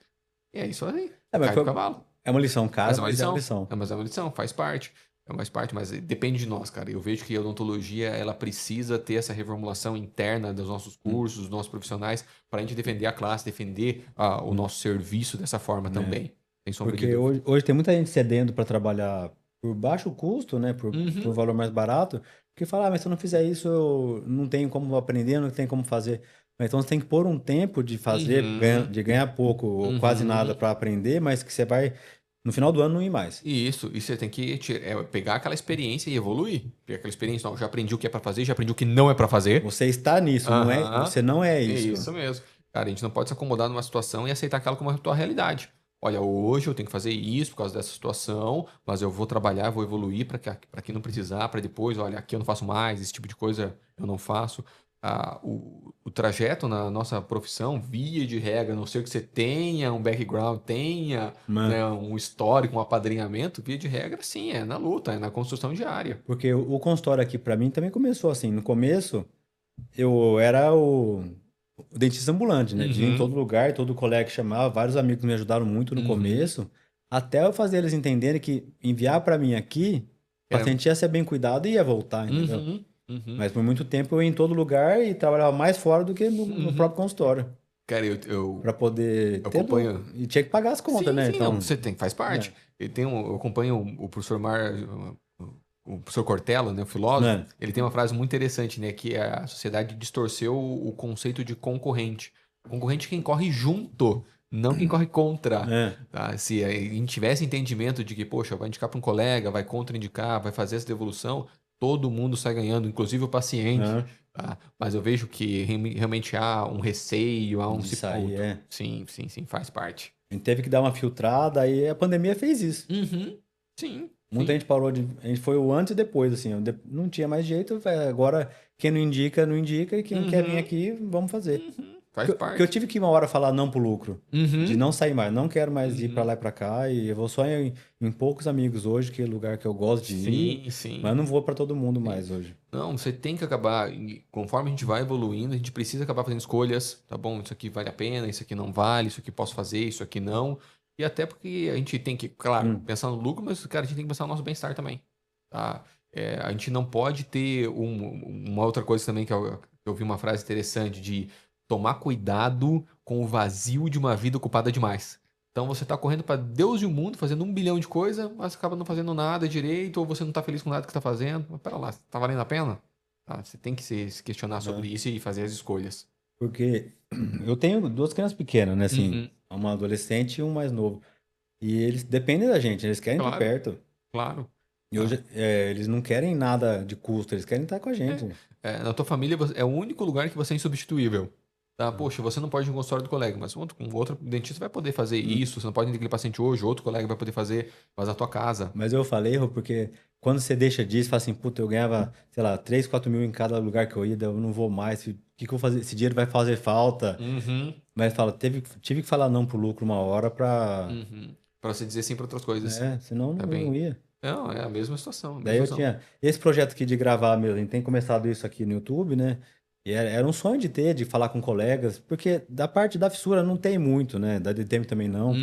E é isso aí. Mas Cai do cavalo. é uma lição cara, Mas é uma mas é lição. uma lição. Mas é uma lição, faz parte. Faz parte, mas depende de nós, cara. Eu vejo que a odontologia, ela precisa ter essa reformulação interna dos nossos cursos, dos nossos profissionais, para a gente defender a classe, defender o nosso serviço dessa forma também. Sem sombra de Porque dúvida. hoje tem muita gente cedendo para trabalhar por baixo custo, né? Por valor mais barato, porque fala, mas se eu não fizer isso, eu não tenho como aprender, não tenho como fazer. Então você tem que pôr um tempo de fazer, de ganhar pouco ou quase nada para aprender, mas que você vai, no final do ano, não ir mais. Isso, e você tem que pegar aquela experiência e evoluir. Pegar aquela experiência, não, já aprendi o que é para fazer, já aprendi o que não é para fazer. Você está nisso, não é, você não é isso. Isso mesmo. Cara, a gente não pode se acomodar numa situação e aceitar aquela como a tua realidade. Olha, hoje eu tenho que fazer isso por causa dessa situação, mas eu vou trabalhar, vou evoluir para que não precisar, para depois, olha, aqui eu não faço mais, esse tipo de coisa eu não faço. O trajeto na nossa profissão, via de regra, a não ser que você tenha um background, tenha né, um histórico, um apadrinhamento, via de regra, sim, é na luta, é na construção diária. Porque o consultório aqui para mim também começou assim. No começo, eu era o dentista ambulante, né? De ir em todo lugar, todo colega que chamava, vários amigos me ajudaram muito no começo, até eu fazer eles entenderem que enviar para mim aqui, o paciente ia ser bem cuidado e ia voltar, entendeu? Mas por muito tempo eu ia em todo lugar e trabalhava mais fora do que no próprio consultório. Cara, eu Para poder ter acompanho. E tinha que pagar as contas, né? Sim, Então, não, você tem, faz parte. Eu acompanho o professor o professor Cortella, né, o filósofo, ele tem uma frase muito interessante, né, que a sociedade distorceu o conceito de concorrente. Concorrente é quem corre junto, não quem corre contra. Tá? Se a gente tivesse entendimento de que, poxa, vai indicar para um colega, vai contraindicar, vai fazer essa devolução, todo mundo sai ganhando, inclusive o paciente. Tá? Mas eu vejo que realmente há um receio, há um Disso aí, Sim, faz parte. a gente teve que dar uma filtrada, aí a pandemia fez isso. Sim. Muita gente parou de. A gente foi o antes e depois, assim. Não tinha mais jeito. Agora, quem não indica, não indica. E quem quer vir aqui, vamos fazer. Faz parte. Porque eu tive que uma hora falar não pro lucro. De não sair mais. Não quero mais ir pra lá e pra cá. E eu vou só em poucos amigos hoje, que é o lugar que eu gosto de ir. Sim. Mas eu não vou pra todo mundo mais hoje. Não, você tem que acabar. Conforme a gente vai evoluindo, a gente precisa acabar fazendo escolhas. Tá bom? Isso aqui vale a pena, isso aqui não vale, isso aqui posso fazer, isso aqui não. E até porque a gente tem que, claro, pensar no lucro, mas, cara, a gente tem que pensar no nosso bem-estar também. Tá? A gente não pode ter uma outra coisa também que eu vi uma frase interessante de tomar cuidado com o vazio de uma vida ocupada demais. Então você tá correndo para Deus e o mundo, fazendo 1 bilhão de coisas, mas acaba não fazendo nada direito, ou você não tá feliz com nada que tá fazendo. Mas pera lá, tá valendo a pena? Tá? Você tem que se questionar sobre isso e fazer as escolhas. Porque eu tenho 2 crianças pequenas, né? Assim, uma adolescente e um mais novo. E eles dependem da gente, eles querem estar perto. Claro. E hoje, eles não querem nada de custo, eles querem estar com a gente. Na tua família é o único lugar que você é insubstituível. Tá? Poxa, você não pode ir no consultório do colega, mas um outro dentista vai poder fazer isso. Você não pode ir naquele paciente hoje, outro colega vai poder fazer, mas na tua casa. Mas eu falei, Rô, porque quando você deixa disso, fala assim, puta, eu ganhava, sei lá, 3, 4 mil em cada lugar que eu ia, eu não vou mais. O que eu vou fazer? Esse dinheiro vai fazer falta. Mas fala, tive que falar não pro lucro uma hora pra... Pra você dizer sim para outras coisas. Senão não ia. Não, é a mesma situação. Daí eu tinha esse projeto aqui de gravar mesmo, a gente tem começado isso aqui no YouTube, né? E era um sonho de falar com colegas, porque da parte da fissura não tem muito, né? Da DTM também não.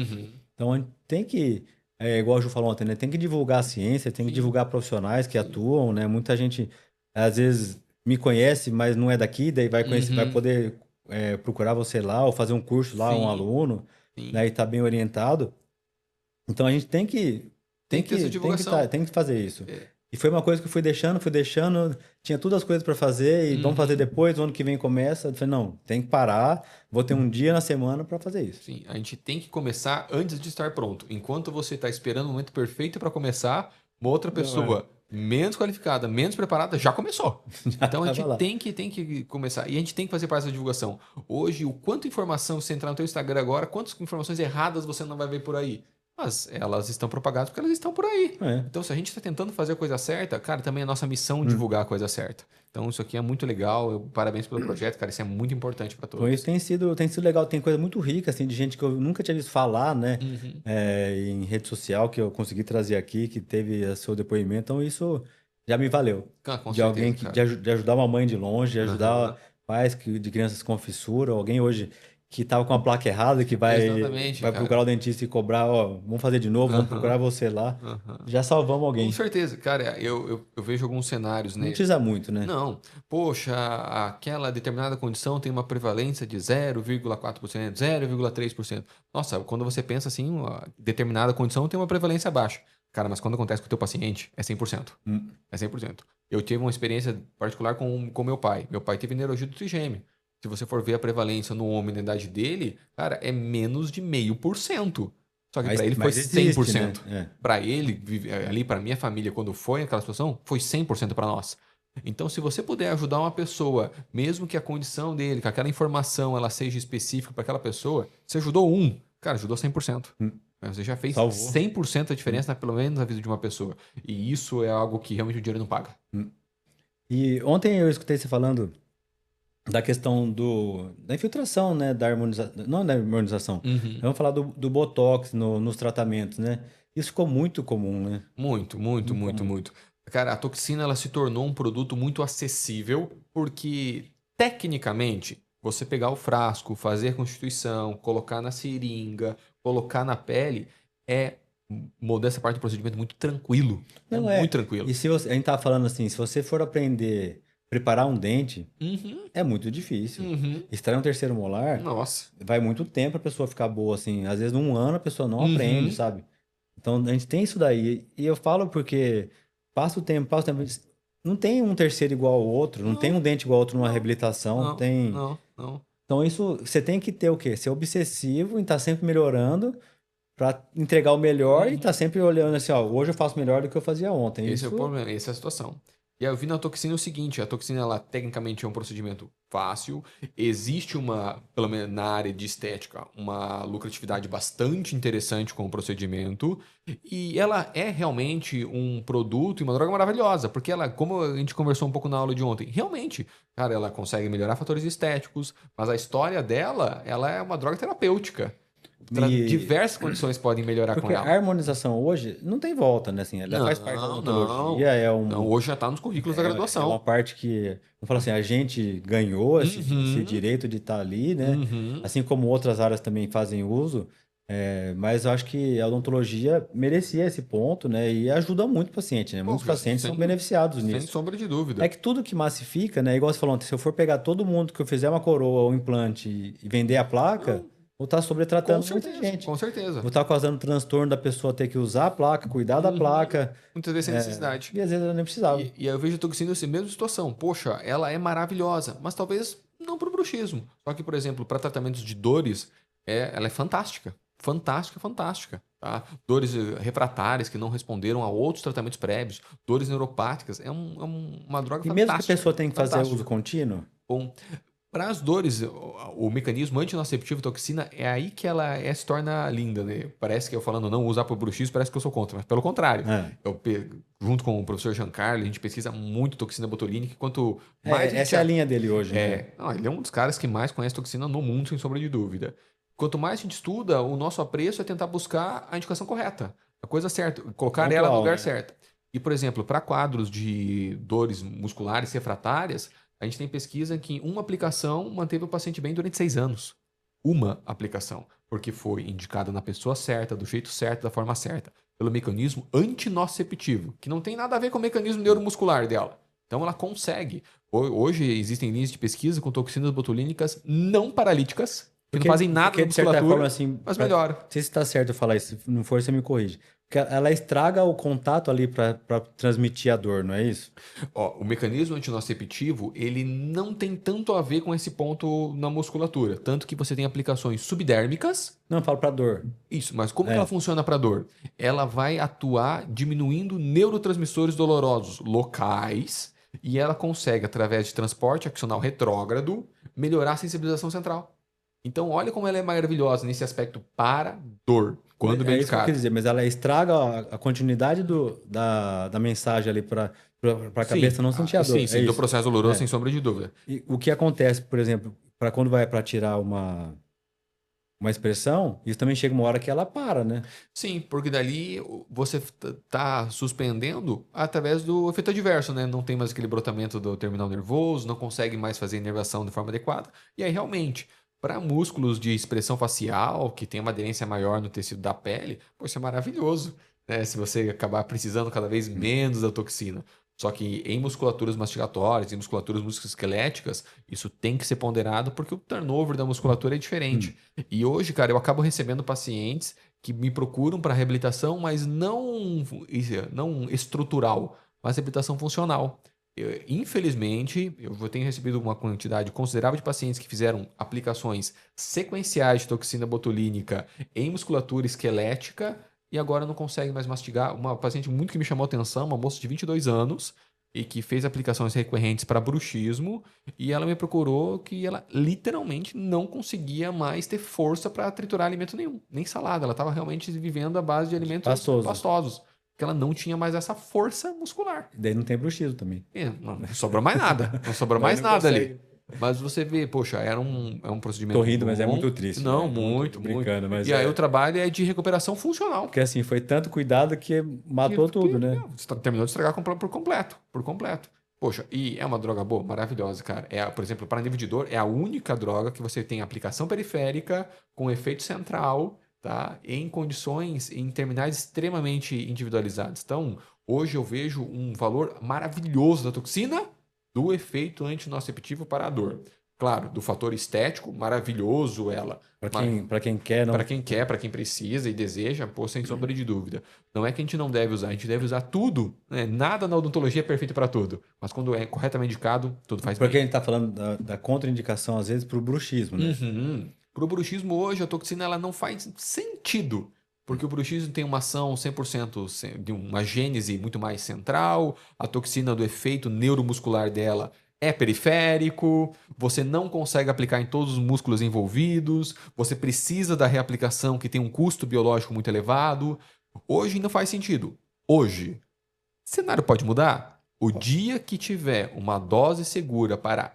Então a gente tem que, igual o Ju falou ontem, né? Tem que divulgar a ciência, tem que divulgar profissionais que atuam, né? Muita gente, às vezes, me conhece, mas não é daqui, daí vai conhecer, vai poder procurar você lá, ou fazer um curso lá, um aluno, né? E tá bem orientado. Então a gente tem que fazer isso. E foi uma coisa que eu fui deixando, tinha todas as coisas para fazer e vamos fazer depois, o ano que vem começa. Eu falei, não, tem que parar, vou ter um dia na semana para fazer isso. Sim, a gente tem que começar antes de estar pronto. Enquanto você está esperando o momento perfeito para começar, uma outra pessoa menos qualificada, menos preparada, já começou. Então a gente tem que começar. E a gente tem que fazer parte da divulgação. Hoje, o quanto informação você entrar no teu Instagram agora, quantas informações erradas você não vai ver por aí? mas elas estão propagadas porque elas estão por aí. É. Então, se a gente está tentando fazer a coisa certa, cara, também é nossa missão Hum. divulgar a coisa certa. Então, isso aqui é muito legal. Parabéns pelo projeto, cara. Isso é muito importante para Então, isso todos. tem sido legal. Tem coisa muito rica, assim, de gente que eu nunca tinha visto falar, né? Uhum. Em rede social, que eu consegui trazer aqui, que teve seu depoimento. Então, isso já me valeu. Ah, com De alguém certeza, que, cara. de ajudar uma mãe de longe, de ajudar Aham. pais de crianças com fissura, alguém hoje que estava com a placa errada, que Exatamente, vai procurar cara. o dentista e cobrar, ó, vamos fazer de novo, vamos procurar Aham. você lá. Aham. Já salvamos Com alguém. certeza, cara. Eu vejo alguns cenários, Não né? precisa muito, né? Não, poxa, aquela determinada condição tem uma prevalência de 0,4%, 0,3%. Nossa, quando você pensa assim, uma determinada condição tem uma prevalência baixa. Cara, mas quando acontece com o teu paciente, é 100%. Hum. É 100%. Eu tive uma experiência particular com meu pai. Meu pai teve neurologia do trigêmeo. Se você for ver a prevalência no homem na idade dele, cara, é menos de 0,5%. Só que para ele foi Mas existe, né? 100%. Para ele, ali para minha família, quando foi naquela situação, foi 100% para nós. Então, se você puder ajudar uma pessoa, mesmo que a condição dele, que aquela informação ela seja específica para aquela pessoa, você ajudou um, cara, ajudou 100%. Hum. Você já fez Salvou. 100% a Hum. diferença, pelo menos na vida de uma pessoa. E isso é algo que realmente o dinheiro não paga. Hum. E ontem eu escutei você falando da questão da infiltração, né? Da harmonização, não da harmonização. Uhum. Vamos falar do Botox nos tratamentos, né? Isso ficou muito comum, né? Muito, muito, Muito muito, comum. muito. Cara, a toxina ela se tornou um produto muito acessível porque, tecnicamente, você pegar o frasco, fazer a constituição, colocar na seringa, colocar na pele, é, modéstia à parte do procedimento, muito tranquilo. É Não muito é. tranquilo. E se você, a gente tá falando assim, se você for aprender a preparar um dente, Uhum, é muito difícil. uhum. Extrair um terceiro molar, Nossa. vai muito tempo a pessoa ficar boa, assim. Às vezes, num ano a pessoa não aprende, Uhum. sabe? Então, a gente tem isso daí. E eu falo porque passa o tempo. Não tem um terceiro igual ao outro, não tem Não, um dente igual ao outro numa não, reabilitação. não, Tem. não, não. Então, isso você tem que ter o quê? Ser obsessivo em estar sempre melhorando para entregar o melhor e estar Uhum. sempre olhando assim, ó, hoje eu faço melhor do que eu fazia ontem. Esse é o Isso. problema, essa é a situação. E aí eu vi na toxina o seguinte, a toxina ela tecnicamente é um procedimento fácil, existe uma, pelo menos na área de estética, uma lucratividade bastante interessante com o procedimento, e ela é realmente um produto e uma droga maravilhosa, porque ela, como a gente conversou um pouco na aula de ontem, realmente, cara, ela consegue melhorar fatores estéticos, mas a história dela, ela é uma droga terapêutica. E Diversas condições podem melhorar com porque a ela. harmonização hoje não tem volta, né? Assim, ela faz parte da Não, não. odontologia, Não, hoje já está nos currículos da é uma graduação. parte que, vamos falar assim, a gente ganhou esse Uhum, direito de estar ali, né? uhum. Assim como outras áreas também fazem uso, mas eu acho que a odontologia merecia esse ponto, né? E ajuda muito o paciente, né? Muitos Poxa, pacientes são beneficiados sem nisso. sombra de É dúvida. que tudo que massifica, né? Igual você falou ontem, se eu for pegar todo mundo que eu fizer uma coroa ou um implante e vender a placa, Não, vou estar com sobretratando muita certeza, gente. com certeza. Vou estar causando transtorno da pessoa ter que usar a placa, cuidar da Uhum. placa, Muitas vezes sem necessidade. e às vezes ela nem precisava. E aí eu vejo a toxina nessa mesma situação. Poxa, ela é maravilhosa, mas talvez não para o bruxismo. Só que, por exemplo, para tratamentos de dores, ela é fantástica. Fantástica, fantástica. Tá? Dores refratárias que não responderam a outros tratamentos prévios, dores neuropáticas, uma droga E mesmo que a fantástica. pessoa tenha que fazer uso Fantástica. contínuo, Bom, para as dores, o mecanismo antinociceptivo toxina é aí que ela se torna linda, né? Parece que eu falando não usar para bruxismo, parece que eu sou contra, mas pelo contrário. é. Junto com o professor Giancarlo, a gente pesquisa muito toxina botulínica, e quanto mais a gente... Essa é a linha dele hoje, né? Não, ele é um dos caras que mais conhece toxina no mundo, sem sombra de dúvida. Quanto mais a gente estuda, o nosso apreço é tentar buscar a indicação correta, a coisa certa, colocar ela no Pontual, lugar né? certo. E, por exemplo, para quadros de dores musculares refratárias, a gente tem pesquisa que uma aplicação manteve o paciente bem durante 6 anos. Uma aplicação, porque foi indicada na pessoa certa, do jeito certo, da forma certa, pelo mecanismo antinociceptivo, que não tem nada a ver com o mecanismo neuromuscular dela. Então ela consegue. Hoje existem linhas de pesquisa com toxinas botulínicas não paralíticas, que não fazem nada na Porque, de certa forma, musculatura, assim, mas não melhora. sei se está certo eu falar isso, se não for, você me corrige. Porque ela estraga o contato ali para transmitir a dor, não é isso? Ó, o mecanismo antinociceptivo, ele não tem tanto a ver com esse ponto na musculatura. Tanto que você tem aplicações subdérmicas. Não, eu falo para dor. Isso, mas como que ela É. funciona para dor? Ela vai atuar diminuindo neurotransmissores dolorosos locais e ela consegue, através de transporte axonal retrógrado, melhorar a sensibilização central. Então, olha como ela é maravilhosa nesse aspecto para dor. quando bem É isso que eu indicado. quis dizer, mas ela estraga a continuidade da mensagem ali para a Sim, cabeça não sentir a sim, dor. É sim, do isso. processo doloroso, sem É. sombra de dúvida. E o que acontece, por exemplo, para quando vai para tirar uma expressão, isso também chega uma hora que ela para, né? Sim, porque dali você tá suspendendo através do efeito adverso, né? Não tem mais aquele brotamento do terminal nervoso, não consegue mais fazer inervação de forma adequada. E aí, realmente, para músculos de expressão facial, que tem uma aderência maior no tecido da pele, pô, isso é maravilhoso, né? Se você acabar precisando cada vez menos da toxina. Só que em musculaturas mastigatórias, em musculaturas musculoesqueléticas, isso tem que ser ponderado porque o turnover da musculatura é diferente. Hum. E hoje, cara, eu acabo recebendo pacientes que me procuram para reabilitação, mas não estrutural, mas reabilitação funcional. Infelizmente, eu tenho recebido uma quantidade considerável de pacientes que fizeram aplicações sequenciais de toxina botulínica em musculatura esquelética e agora não conseguem mais mastigar. Uma paciente muito que me chamou a atenção, uma moça de 22 anos, e que fez aplicações recorrentes para bruxismo, e ela me procurou que ela literalmente não conseguia mais ter força para triturar alimento nenhum, nem salada. Ela estava realmente vivendo à base de alimentos Pastoso. pastosos, porque ela não tinha mais essa força muscular. E daí não tem bruxismo também. Não sobrou mais nada, não sobrou Daí mais não nada ali. consegue. Mas você vê, poxa, é um Tô procedimento rindo, mas é bom. muito triste, Não, velho. Muito, tô muito, muito. brincando, mas E aí o é. trabalho é de recuperação funcional. Porque assim, foi tanto cuidado que matou tudo, né? Você terminou de estragar por completo, por completo. Poxa, e é uma droga boa, maravilhosa, cara. Por exemplo, para nível de dor, é a única droga que você tem aplicação periférica com efeito central, tá? Em condições, em terminais extremamente individualizados. Então, hoje eu vejo um valor maravilhoso da toxina do efeito antinociceptivo para a dor. Claro, do fator estético, maravilhoso ela. Para quem quer, Para não. quem quer, para quem precisa e deseja, pô, sem sombra de dúvida. Não é que a gente não deve usar, a gente deve usar tudo, né? Nada na odontologia é perfeito para tudo, mas quando é corretamente indicado, tudo faz Porque a bem. gente tá falando da contraindicação, às vezes, pro bruxismo, né? Uhum. Pro bruxismo hoje, a toxina ela não faz sentido, porque o bruxismo tem uma ação 100% de uma gênese muito mais central, a toxina do efeito neuromuscular dela é periférico, você não consegue aplicar em todos os músculos envolvidos, você precisa da reaplicação que tem um custo biológico muito elevado. Hoje não faz sentido. Hoje, o cenário pode mudar? O dia que tiver uma dose segura para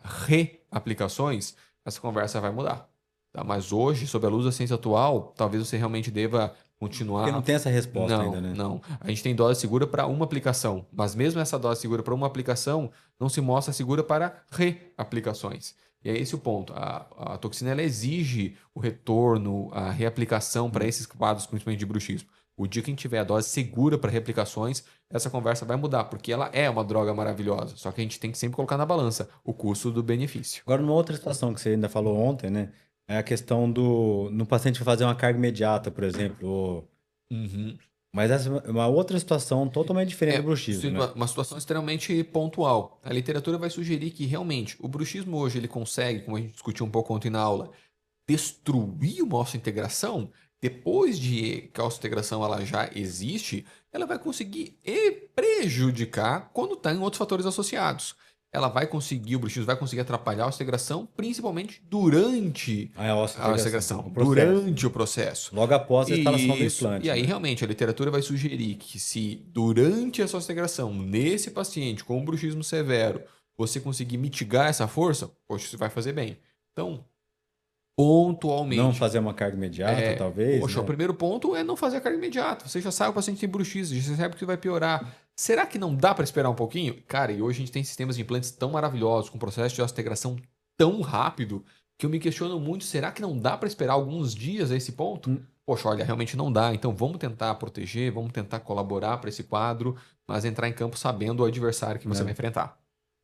reaplicações, essa conversa vai mudar. Tá? Mas hoje, sob a luz da ciência atual, talvez você realmente deva Porque não continuar. tem essa resposta ainda, Não, né? não. A gente tem dose segura para uma aplicação, mas mesmo essa dose segura para uma aplicação não se mostra segura para reaplicações. E é esse o ponto. A toxina ela exige o retorno, a reaplicação para esses quadros, principalmente de bruxismo. O dia que a gente tiver a dose segura para reaplicações, essa conversa vai mudar, porque ela é uma droga maravilhosa. Só que a gente tem que sempre colocar na balança o custo do benefício. Agora, uma outra situação que você ainda falou ontem, né? É a questão no paciente fazer uma carga imediata, por exemplo. Uhum. Mas essa é uma outra situação totalmente diferente do bruxismo, né? Uma situação extremamente pontual. A literatura vai sugerir que realmente o bruxismo hoje ele consegue, como a gente discutiu um pouco ontem na aula, destruir uma osseointegração. Depois de que a osseointegração ela já existe, ela vai conseguir prejudicar quando está em outros fatores associados. Ela vai conseguir, o bruxismo vai conseguir atrapalhar a osseointegração, principalmente durante Aí a a osteointegração, osseointegração, o processo. durante o processo. Logo após a instalação do Isso. E implante, aí, né? realmente, a literatura vai sugerir que se durante essa integração, nesse paciente com bruxismo severo, você conseguir mitigar essa força, poxa, você vai fazer bem. Então, Não pontualmente, fazer uma carga imediata, talvez, poxa, o né? primeiro ponto é não fazer a carga imediata. Você já sabe que o paciente tem bruxismo, já sabe que vai piorar. Será que não dá para esperar um pouquinho? Cara, e hoje a gente tem sistemas de implantes tão maravilhosos, com processo de osteointegração tão rápido, que eu me questiono muito, será que não dá para esperar alguns dias a esse ponto? Hum. Poxa, olha, realmente não dá. Então vamos tentar proteger, vamos tentar colaborar para esse quadro, mas entrar em campo sabendo o adversário que você vai Né? enfrentar.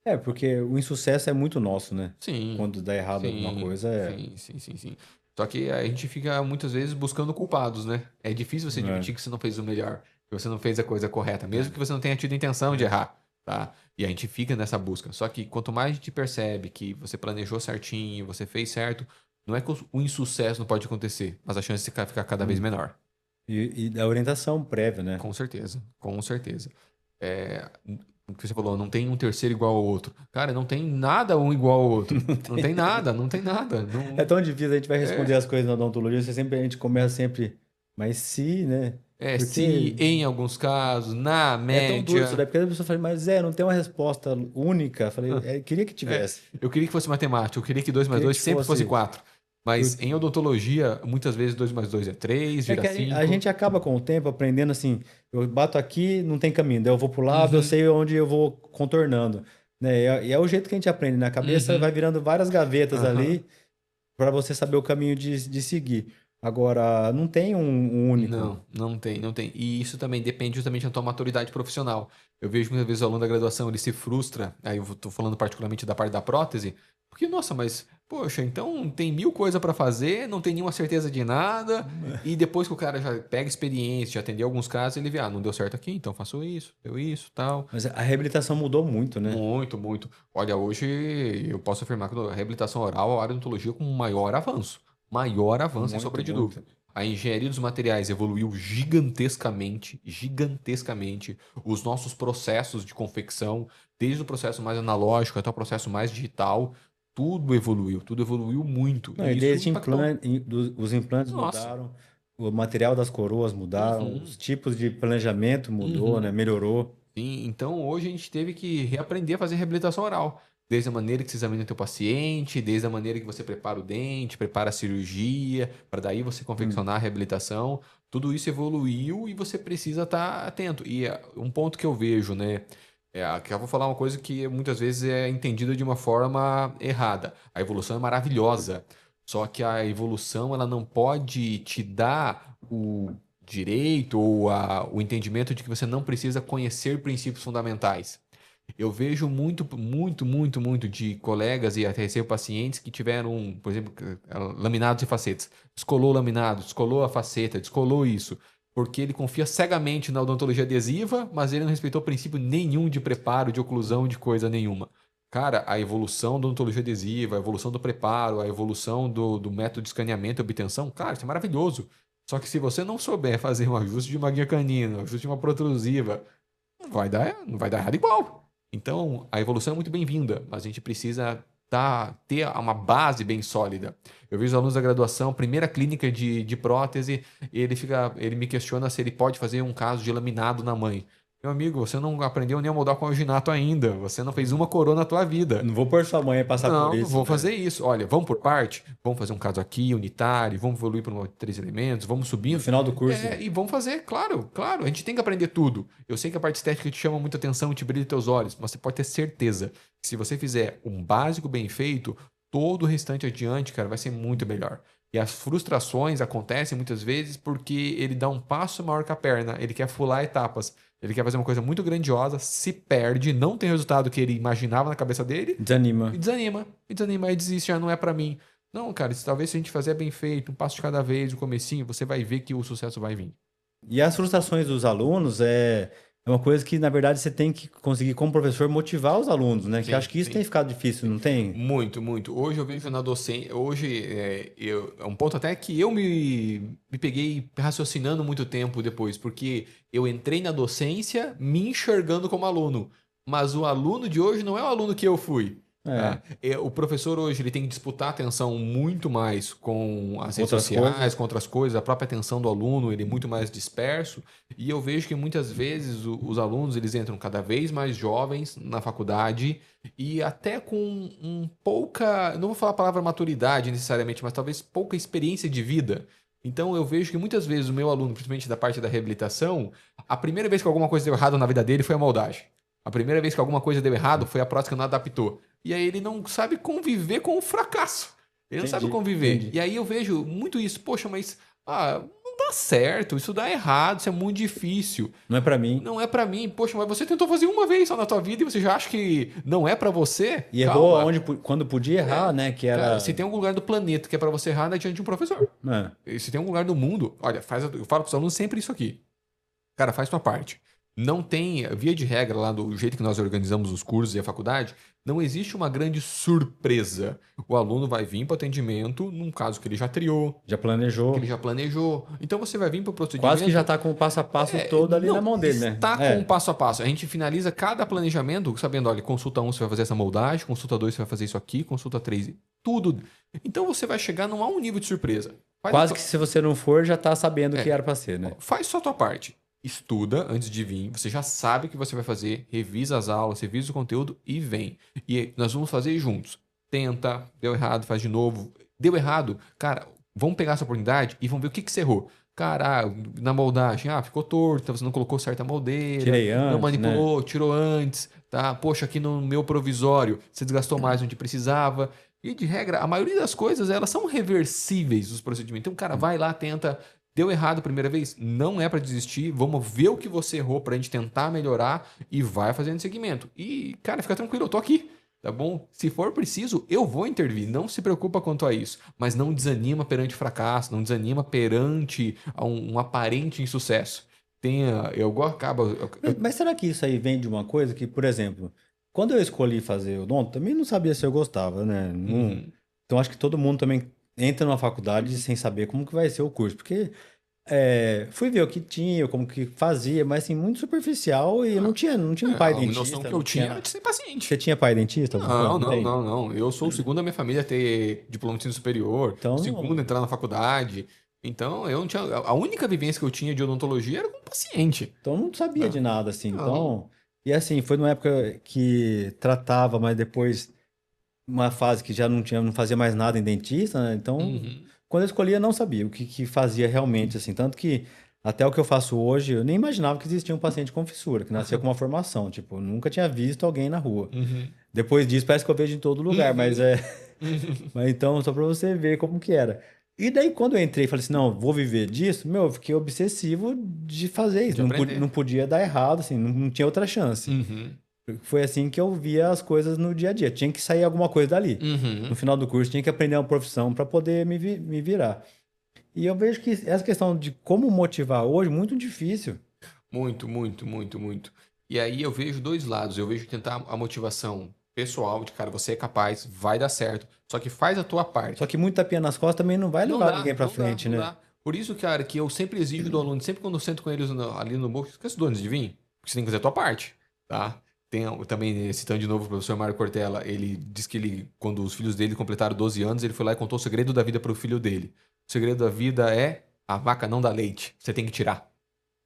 É, porque o insucesso é muito nosso, né? Sim, Quando dá errado alguma sim, coisa, sim. Só que a gente fica muitas vezes buscando culpados, né? É difícil você é. admitir que você não fez o melhor, que você não fez a coisa correta, mesmo que você não tenha tido intenção de errar, tá? E a gente fica nessa busca. Só que quanto mais a gente percebe que você planejou certinho, você fez certo, não é que o insucesso não pode acontecer, mas a chance de ficar cada vez menor. E da orientação prévia, né? Com certeza, com certeza. O que você falou, não tem um terceiro igual ao outro. Cara, não tem nada um igual ao outro. Não tem nada, não tem nada. É tão difícil, a gente vai responder É. as coisas na odontologia, a gente começa sempre Mas se, né? Se Porque em alguns casos, na é tão duro isso média. daí, porque a pessoa fala, mas não tem uma resposta única. Eu falei, queria que É, tivesse. eu queria que fosse matemática, eu queria que 2 mais Queria 2 que sempre fosse fosse. 4. Mas em odontologia, muitas vezes 2 mais 2 é 3, É vira que a 5. gente acaba com o tempo aprendendo assim, eu bato aqui, não tem caminho, daí eu vou pro lado, eu Uhum, sei onde eu vou contornando, né? E é o jeito que a gente aprende, na cabeça vai uhum, virando várias gavetas aham. ali para você saber o caminho de seguir. Agora, não tem um único. Não, não tem, não tem. E isso também depende justamente da tua maturidade profissional. Eu vejo muitas vezes o aluno da graduação, ele se frustra, aí eu tô falando particularmente da parte da prótese, porque, nossa, mas, poxa, então tem 1000 coisas para fazer, não tem nenhuma certeza de nada, e depois que o cara já pega experiência, já atendeu alguns casos, ele vê, não deu certo aqui, então faço isso, deu isso, tal. Mas a reabilitação mudou muito, né? Muito, muito. Olha, hoje eu posso afirmar que a reabilitação oral é a área de odontologia com maior avanço, sem sombra Muito, de dúvida. muito. A engenharia dos materiais evoluiu gigantescamente, gigantescamente. Os nossos processos de confecção, desde o processo mais analógico até o processo mais digital, tudo evoluiu muito. Não, e E isso desde impactou. os implantes Nossa. mudaram, o material das coroas mudaram, os Uhum, tipos de planejamento mudou, né? uhum. Melhorou. Sim, então hoje a gente teve que reaprender a fazer reabilitação oral. Desde a maneira que você examina o teu paciente, desde a maneira que você prepara o dente, prepara a cirurgia, para daí você Hum. confeccionar a reabilitação. Tudo isso evoluiu e você precisa estar atento. E um ponto que eu vejo, né? Que eu vou falar uma coisa que muitas vezes é entendida de uma forma errada. A evolução é maravilhosa, só que a evolução ela não pode te dar o direito ou o entendimento de que você não precisa conhecer princípios fundamentais. Eu vejo muito de colegas e até recebo pacientes que tiveram, por exemplo, laminados e facetas. Descolou o laminado, descolou a faceta, descolou isso. Porque ele confia cegamente na odontologia adesiva, mas ele não respeitou princípio nenhum de preparo, de oclusão, de coisa nenhuma. Cara, a evolução da odontologia adesiva, a evolução do preparo, a evolução do método de escaneamento e obtenção, cara, isso é maravilhoso. Só que se você não souber fazer um ajuste de uma guia canina, um ajuste de uma protrusiva, não vai dar errado igual. Então, a evolução é muito bem-vinda, mas a gente precisa ter uma base bem sólida. Eu vejo os alunos da graduação, primeira clínica de prótese, ele me questiona se ele pode fazer um caso de laminado na mãe. Meu amigo, você não aprendeu nem a moldar com alginato ainda. Você não fez uma coroa na tua vida. Não vou pôr sua mãe a passar por Não, não isso, vou né? fazer isso. Olha, vamos por parte, vamos fazer um caso aqui, unitário, vamos evoluir para um 3 elementos, vamos No subindo. final do curso, E vamos fazer, claro, claro. A gente tem que aprender tudo. Eu sei que a parte estética te chama muita atenção, te brilha teus olhos, mas você pode ter certeza que se você fizer um básico bem feito, todo o restante adiante, cara, vai ser muito melhor. E as frustrações acontecem muitas vezes porque ele dá um passo maior que a perna, ele quer pular etapas. Ele quer fazer uma coisa muito grandiosa, se perde, não tem o resultado que ele imaginava na cabeça dele desanima. e desanima, e desiste, já não é pra mim. Não, cara, talvez se a gente fizer bem feito, um passo de cada vez, no comecinho, você vai ver que o sucesso vai vir. E as frustrações dos alunos é uma coisa que, na verdade, você tem que conseguir, como professor, motivar os alunos, né? Que eu acho Sim, que isso tem sim. ficado difícil, não tem? Muito, muito. Hoje eu vejo na docência, hoje é um ponto até que eu me peguei raciocinando muito tempo depois, porque eu entrei na docência me enxergando como aluno, mas o aluno de hoje não é o aluno que eu fui. É, Tá? O professor hoje ele tem que disputar a atenção muito mais com as redes outras sociais, coisas. com outras coisas, a própria atenção do aluno ele é muito mais disperso, e eu vejo que muitas vezes os alunos eles entram cada vez mais jovens na faculdade e até com não vou falar a palavra maturidade necessariamente, mas talvez pouca experiência de vida. Então eu vejo que muitas vezes o meu aluno, principalmente da parte da reabilitação, a primeira vez que alguma coisa deu errado na vida dele foi a moldagem. A primeira vez que alguma coisa deu errado foi a prótese que não adaptou. E aí ele não sabe conviver com o fracasso. Ele não sabe Entendi, conviver. entendi. E aí eu vejo muito isso. Poxa, mas não dá certo, isso dá errado, isso é muito difícil. Não é pra mim. Não é pra mim. Poxa, mas você tentou fazer uma vez só na tua vida e você já acha que não é pra você? E errou Calma. quando podia errar, né? Que Cara, se era. tem algum lugar do planeta que é pra você errar, não é diante de um professor. Né? E se tem algum lugar do mundo, olha, eu falo pros alunos sempre isso aqui. Cara, faz tua parte. Não tem, via de regra, lá do jeito que nós organizamos os cursos e a faculdade, não existe uma grande surpresa. O aluno vai vir para o atendimento num caso que ele já triou, Já que ele planejou. já planejou. Então você vai vir para o Quase que já procedimento. tá com o passo a passo todo ali na Não, mão dele, né? está com o É. passo a passo. A gente finaliza cada planejamento sabendo, olha, consulta 1 você vai fazer essa moldagem, consulta 2 você vai fazer isso aqui, consulta 3, tudo. Então você vai chegar, não há um nível de surpresa. Quase que se você não for, já tá sabendo o que era pra ser, né? Faz só a tua parte. Estuda antes de vir, você já sabe o que você vai fazer, revisa as aulas, revisa o conteúdo e vem. E nós vamos fazer juntos. Tenta, deu errado, faz de novo. Deu errado, cara, vamos pegar essa oportunidade e vamos ver o que que você errou. Cara, na moldagem, ficou torta, você não colocou certa moldeira, Tirei não antes, manipulou, tirou antes, tá? Poxa, aqui no meu provisório, você desgastou mais onde precisava. E de regra, a maioria das coisas, elas são reversíveis, os procedimentos. Então, cara, vai lá, tenta. Deu errado a primeira vez? Não é pra desistir. Vamos ver o que você errou pra gente tentar melhorar e vai fazendo segmento. E, cara, fica tranquilo, eu tô aqui. Tá bom? Se for preciso, eu vou intervir. Não se preocupa quanto a isso. Mas não desanima perante fracasso, não desanima perante um aparente insucesso. Mas será que isso aí vem de uma coisa que, por exemplo, quando eu escolhi fazer odonto, também não sabia se eu gostava, né? Uhum. Então acho que todo mundo também entra numa faculdade sem saber como que vai ser o curso, porque fui ver o que tinha, como que fazia, mas assim, muito superficial e não tinha um pai A noção dentista, que não eu tinha tinha era nada. de ser paciente. Você tinha pai dentista? Não, Não não, tem? não, não. Eu sou o segundo da minha família a ter diploma de ensino superior, o Então, segundo a entrar na faculdade. Então, eu não tinha. A única vivência que eu tinha de odontologia era com paciente. então não sabia de Não. nada, assim. Não. Então, e assim, foi numa época que tratava, mas depois uma fase que já não fazia mais nada em dentista, né? Então, Uhum. quando eu escolhia, eu não sabia o que fazia realmente, assim. Tanto que até o que eu faço hoje, eu nem imaginava que existia um paciente com fissura, que nascia com uma formação. Tipo, eu nunca tinha visto alguém na rua. Uhum. Depois disso, parece que eu vejo em todo lugar, mas Uhum. Uhum. Mas então, só pra você ver como que era. E daí, quando eu entrei e falei assim, não, vou viver disso, eu fiquei obsessivo de fazer isso. De Não aprender. podia dar errado, assim, não tinha outra chance. Uhum. Foi assim que eu via as coisas no dia a dia. Tinha que sair alguma coisa dali. No Uhum. final do curso, tinha que aprender uma profissão para poder me virar. E eu vejo que essa questão de como motivar hoje, muito difícil. Muito, muito, muito, muito. E aí eu vejo dois lados. Eu vejo tentar a motivação pessoal, de cara, você é capaz, vai dar certo. Só que faz a tua Só parte. que muito tapinha nas costas também não vai Não levar dá, ninguém pra não dá, frente, não né? dá. Por isso, cara, que eu sempre exijo do aluno, sempre quando eu sento com eles ali no morro, esquece do antes de vir, porque você tem que fazer a tua parte, tá? Também, citando de novo o professor Mário Cortella, ele diz que ele, quando os filhos dele completaram 12 anos, ele foi lá e contou o segredo da vida para o filho dele. O segredo da vida é a vaca não dá leite, você tem que tirar.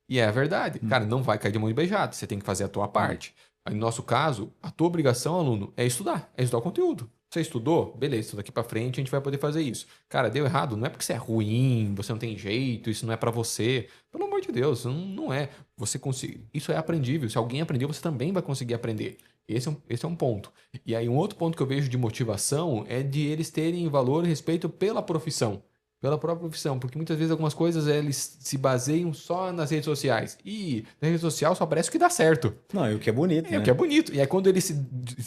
E é a verdade. Hum, Cara, não vai cair de mão de beijada. Você tem que fazer a tua hum. parte. Aí, no nosso caso, a tua obrigação, aluno, é estudar. É estudar o conteúdo. Você estudou? Beleza, daqui pra frente a gente vai poder fazer isso. Cara, deu errado? Não é porque você é ruim, você não tem jeito, isso não é pra você. Pelo amor de Deus, não é. Você consegue. Isso é aprendível. Se alguém aprendeu, você também vai conseguir aprender. Esse é um ponto. E aí, um outro ponto que eu vejo de motivação é de eles terem valor e respeito pela profissão. Pela própria profissão, porque muitas vezes algumas coisas eles se baseiam só nas redes sociais. E na rede social só parece que dá certo. Não, e o que é bonito, É o que é né? bonito. E aí quando ele se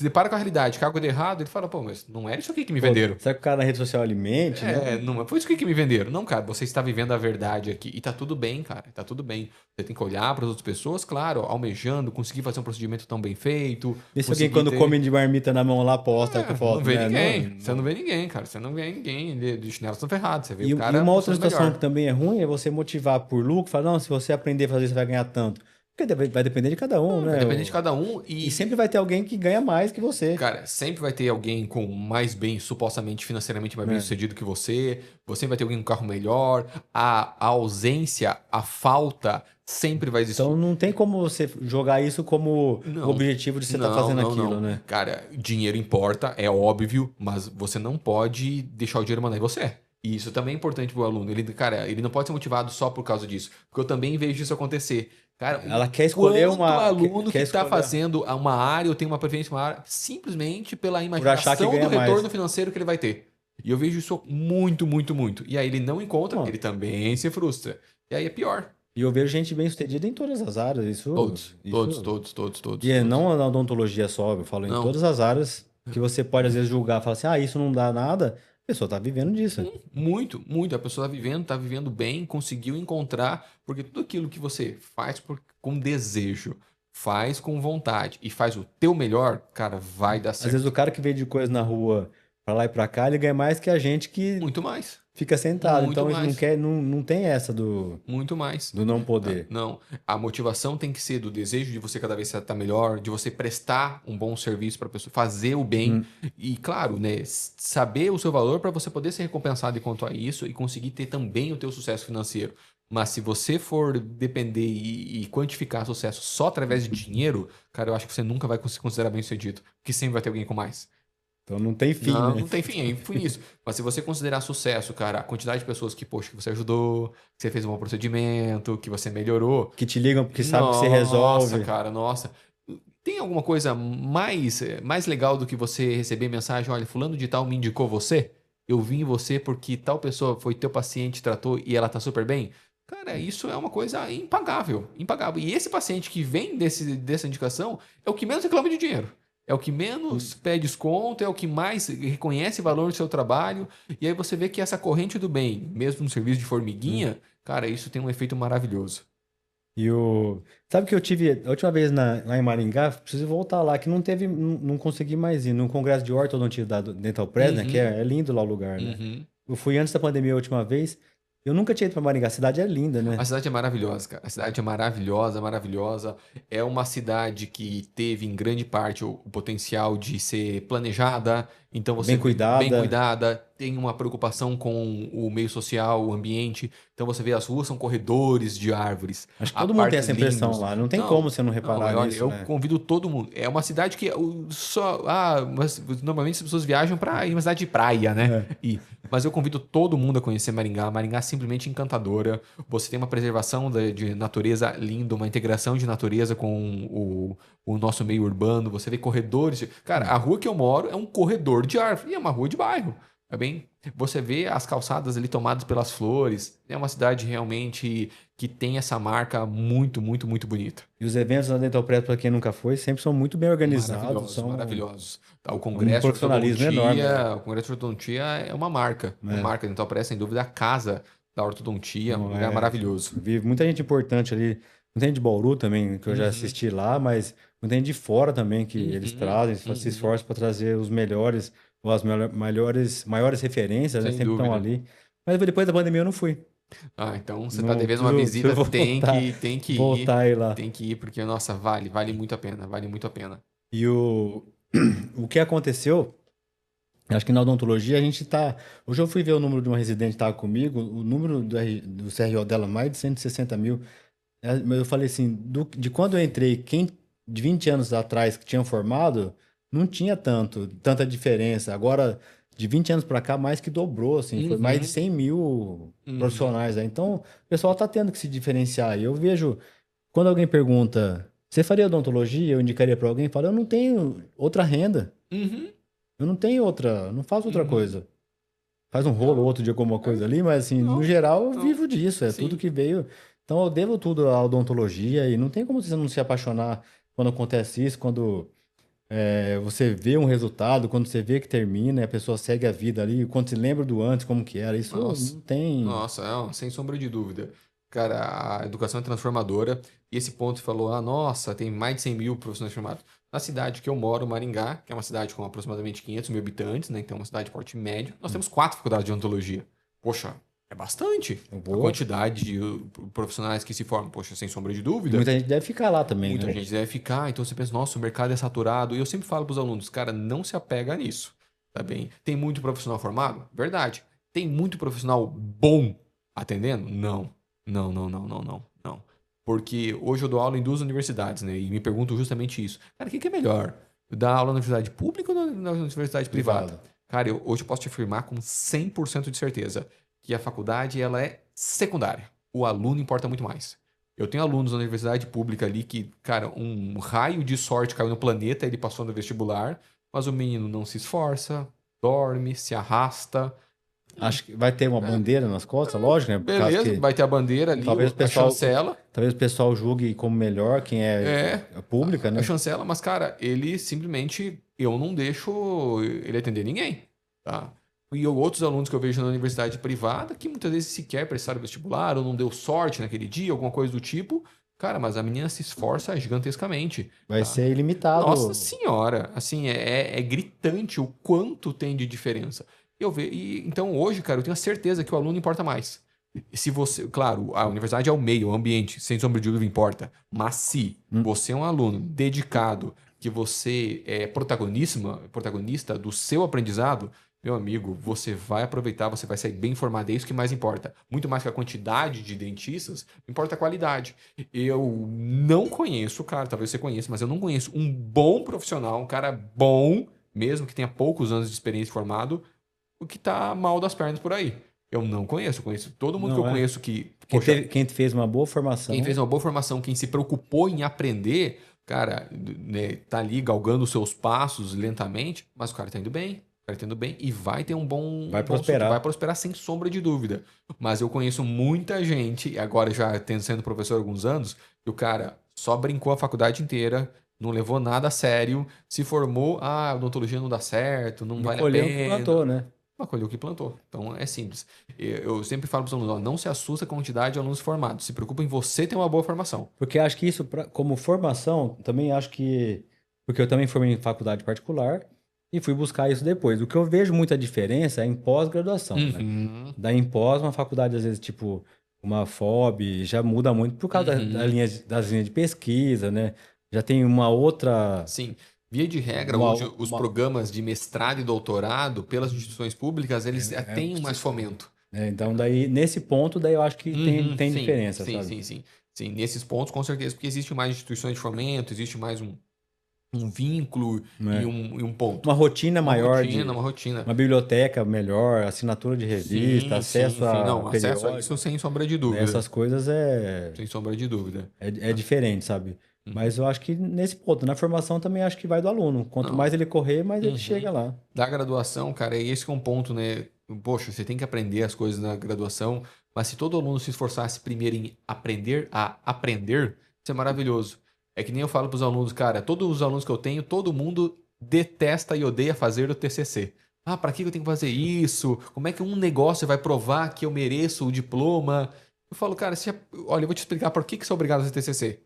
depara com a realidade, que algo de errado, ele fala, pô, mas não era isso aqui que me Pô, venderam. será que o cara na rede social alimente, né? Não foi isso aqui que me venderam. Não, cara, você está vivendo a verdade aqui. E tá tudo bem, cara. Tá tudo bem. Você tem que olhar para as outras pessoas, claro, almejando, conseguir fazer um procedimento tão bem feito, Vê se alguém conseguir quando ter. come de marmita na mão lá posta com Não foto, vê né? ninguém. Você não vê ninguém, cara. Você não vê ninguém. De chinelo estão ferrados. Você vê o E cara uma outra mostrando situação que melhor. também é ruim é você motivar por lucro, falar, não, se você aprender a fazer, você vai ganhar tanto. Porque vai depender de cada um, Vai né? depender de cada um E e, sempre vai ter alguém que ganha mais que você, cara, sempre vai ter alguém com mais bem, supostamente financeiramente mais bem né? sucedido que você. Você vai ter alguém com um carro melhor. A ausência, a falta sempre vai Então existir. não tem como você jogar isso como o Não, objetivo de você estar não, fazendo não, aquilo, não. né? Cara, dinheiro importa, é óbvio, mas você não pode deixar o dinheiro mandar em você. E isso também é importante pro aluno. Cara, ele não pode ser motivado só por causa disso. Porque eu também vejo isso acontecer. Cara, Ela quer escolher quanto uma. aluno Quer que tá escolher fazendo uma área ou tem uma preferência por uma área simplesmente pela por achar que imaginação do ganha retorno mais. financeiro que ele vai ter. E eu vejo isso muito, muito, muito. E aí ele não encontra, Bom, ele também se frustra. E aí é pior. e eu vejo gente bem sucedida em todas as áreas. Isso, Todos, todos, isso. todos, todos, todos, E todos. não na odontologia só, eu falo em Não. todas as áreas que você pode às vezes julgar, falar assim, isso não dá nada, a pessoa tá vivendo disso. Muito, muito. A pessoa tá vivendo bem, conseguiu encontrar, porque tudo aquilo que você faz com desejo, faz com vontade e faz o teu melhor, cara, vai dar Às vezes certo. o cara que vende coisa na rua pra lá e pra cá, ele ganha mais que a gente que Muito mais. fica sentado. Muito Então ele não mais. quer, não tem essa do, Muito mais. do não Tá? poder. Não. A motivação tem que ser do desejo de você cada vez estar melhor, de você prestar um bom serviço para a pessoa, fazer o bem. Uhum. E, claro, né, saber o seu valor para você poder ser recompensado quanto a isso e conseguir ter também o teu sucesso financeiro. Mas se você for depender e quantificar sucesso só através de dinheiro, cara, eu acho que você nunca vai se considerar bem-sucedido, porque sempre vai ter alguém com mais. Então não tem fim, Não, né? não tem fim, é infinito. Mas se você considerar sucesso, cara, a quantidade de pessoas que, poxa, que você ajudou, que você fez um bom procedimento, que você melhorou. Que te ligam porque sabe que você Nossa, resolve. cara, nossa. Tem alguma coisa mais legal do que você receber mensagem, olha, fulano de tal me indicou você? Eu vim em você porque tal pessoa foi teu paciente, tratou e ela tá super bem? Cara, isso é uma coisa impagável, impagável. E esse paciente que vem dessa indicação é o que menos reclama de dinheiro. É o que menos pede desconto, é o que mais reconhece o valor do seu trabalho. E aí você vê que essa corrente do bem, mesmo no serviço de formiguinha, cara, isso tem um efeito maravilhoso. E o. Sabe que eu tive. A última vez lá em Maringá, preciso voltar lá, que não teve. Não consegui mais ir. No Congresso de Ortodontia da Dental Press, né? Que Uhum, é lindo lá o lugar, né? uhum. Eu fui antes da pandemia a última vez. Eu nunca tinha ido pra Maringá. A cidade é linda, A né? cidade é maravilhosa, cara. A cidade é maravilhosa, maravilhosa. É uma cidade que teve, em grande parte, o potencial de ser planejada. Então você Bem vê bem cuidada. cuidada, tem uma preocupação com o meio social, o ambiente. Então você vê as ruas são corredores de árvores, Acho que a todo mundo tem parques essa impressão lindos. lá. Não tem como Não, você não não, reparar olha, nisso, eu né? convido todo mundo. É uma cidade que normalmente as pessoas viajam para ir uma cidade de praia, né? É. Mas eu convido todo mundo a conhecer Maringá. Maringá é simplesmente encantadora. Você tem uma preservação de natureza linda, uma integração de natureza com o nosso meio urbano. Você vê corredores. Cara, a rua que eu moro é um corredor de árvore e é uma rua de bairro. É bem. Você vê as calçadas ali tomadas pelas flores. É uma cidade realmente que tem essa marca muito, muito, muito bonita. E os eventos na Dental Press, para quem nunca foi, sempre são muito bem organizados. Maravilhosos, São maravilhosos. Tá, o um Congresso de profissionalismo enorme lá. Ortodontia, o Congresso de Ortodontia é uma marca. Uma É. marca. Dental Press, sem dúvida, a casa da ortodontia, um Não lugar é. maravilhoso. Vi muita gente importante ali. Muita gente de Bauru também, que eu já Uhum, assisti lá, mas muita gente de fora também, que eles uhum, trazem, se uhum. esforçam para trazer os melhores, ou as maiores referências, né? Sem Sempre estão dúvida. ali. Mas depois da pandemia eu não fui. Ah, então você tá Não, devendo uma preciso visita, voltar, tem que ir. voltar aí lá. Tem que ir, porque, nossa, vale muito a pena, vale muito a pena. E o que aconteceu, acho que na odontologia a gente tá. Hoje eu fui ver o número de uma residente que estava comigo, o número do CRO dela, mais de 160 mil. Mas eu falei assim, de quando eu entrei, quem de 20 anos atrás que tinham formado, não tinha tanta diferença. Agora, de 20 anos para cá, mais que dobrou, assim, foi mais de Uhum, 100 mil uhum. profissionais, né? Então, o pessoal está tendo que se diferenciar. E eu vejo, quando alguém pergunta, você faria odontologia? Eu indicaria para alguém, fala, eu não tenho outra renda, Uhum, eu não tenho outra, não faço outra uhum. coisa. Faz um rolo ou Não, outro de alguma é, coisa ali, mas assim, no não, geral eu não. vivo disso, é tudo Sim. que veio. Então eu devo tudo à odontologia e não tem como você não se apaixonar quando acontece isso, quando você vê um resultado, quando você vê que termina e a pessoa segue a vida ali, quando se lembra do antes, como que era, isso Nossa, não tem. nossa, não, sem sombra de dúvida. Cara, a educação é transformadora. E esse ponto que falou, ah, nossa, tem mais de 100 mil profissionais formados. Na cidade que eu moro, Maringá, que é uma cidade com aproximadamente 500 mil habitantes, né? Então, é uma cidade de porte médio. Nós temos 4 faculdades de odontologia. Poxa, é bastante. Eu A vou. quantidade de profissionais que se formam, poxa, sem sombra de E dúvida. muita gente deve ficar lá também, Muita né? gente deve ficar, então você pensa, nossa, o mercado é saturado. E eu sempre falo para os alunos, cara, não se apega nisso, tá bem? Tem muito profissional formado? Verdade. Tem muito profissional bom atendendo? Não. Não, não, não, não, não, não. Porque hoje eu dou aula em 2 universidades, né? E me pergunto justamente isso. Cara, o que é melhor? Dar aula na universidade pública ou na universidade privada? Privado. Cara, hoje eu posso te afirmar com 100% de certeza que a faculdade, ela é secundária. O aluno importa muito mais. Eu tenho alunos na universidade pública ali que, cara, um raio de sorte caiu no planeta, ele passou no vestibular, mas o menino não se esforça, dorme, se arrasta. Acho que vai ter uma bandeira nas costas, lógico, né? Por causa Beleza, que vai ter a bandeira ali, talvez o a pessoal, chancela. talvez o pessoal julgue como melhor quem é É, pública, a né? chancela, mas, cara, ele simplesmente, eu não deixo ele atender ninguém, tá? E outros alunos que eu vejo na universidade privada, que muitas vezes sequer prestaram vestibular, ou não deu sorte naquele dia, alguma coisa do tipo, Cara, mas a menina se esforça gigantescamente. Vai Tá? ser ilimitado. Nossa senhora, assim, é gritante o quanto tem de diferença. Então hoje, cara, eu tenho a certeza que o aluno importa mais. Se você, claro, a universidade é o meio, o ambiente, sem sombra de dúvida importa. Mas se você é um aluno dedicado, que você é protagonista do seu aprendizado, meu amigo, você vai aproveitar, você vai sair bem informado, é isso que mais importa. Muito mais que a quantidade de dentistas, importa a qualidade. Eu não conheço, cara, talvez você conheça, mas eu não conheço um bom profissional, um cara bom, mesmo que tenha poucos anos de experiência formado, o que tá mal das pernas por aí. Eu não conheço, eu conheço todo mundo que eu Não, é. conheço que, poxa, Quem fez uma boa formação. quem fez uma boa formação, quem se preocupou em aprender, cara, né, tá ali galgando os seus passos lentamente, mas o cara tá indo bem. O cara tá indo bem e vai ter Vai bom prosperar. vai prosperar sem sombra de dúvida. Mas eu conheço muita gente, agora já sendo professor há alguns anos, que o cara só brincou a faculdade inteira, não levou nada a sério, se formou, odontologia não dá certo, não vale a Colheu o que pena. plantou, né? Mas colheu o que plantou. Então é simples. Eu sempre falo para os alunos, ó, não se assusta com a quantidade de alunos formados. Se preocupa em você ter uma boa formação. Porque acho que isso, como formação, também acho que. Porque eu também formei em faculdade particular e fui buscar isso depois. O que eu vejo muita diferença é em pós-graduação, né? Uhum, Daí em pós, uma faculdade, às vezes, tipo, uma FOB, já muda muito por causa uhum. das linhas de pesquisa, né? Já tem uma outra. Sim. Via de regra, Uma, hoje os uma, programas de mestrado e doutorado pelas instituições públicas, eles é, têm mais fomento. então, daí, nesse ponto, daí eu acho que Uhum, tem sim, diferença, sim, sabe? sim, sim. Sim, nesses pontos, com certeza, porque existe mais instituições de fomento, existe mais um vínculo Né? e um ponto. Uma rotina Uma maior rotina, de uma rotina. uma biblioteca melhor, assinatura de revista, Sim, sim, acesso sim. a Não, acesso a isso periódico, sem sombra de né? dúvida. Essas coisas Sem sombra de dúvida. é diferente, sabe? Uhum. Mas eu acho que nesse ponto, na formação também acho que vai do aluno. Quanto Não. mais ele correr, mais ele Uhum. chega lá. Da graduação, cara, é esse que é um ponto, né? Poxa, você tem que aprender as coisas na graduação, mas se todo aluno se esforçasse primeiro em aprender a aprender, isso é maravilhoso. É que nem eu falo para os alunos, cara, todos os alunos que eu tenho, todo mundo detesta e odeia fazer o TCC. Ah, para que eu tenho que fazer isso? Como é que um negócio vai provar que eu mereço o diploma? Eu falo, cara, olha, eu vou te explicar por que você é obrigado a fazer TCC.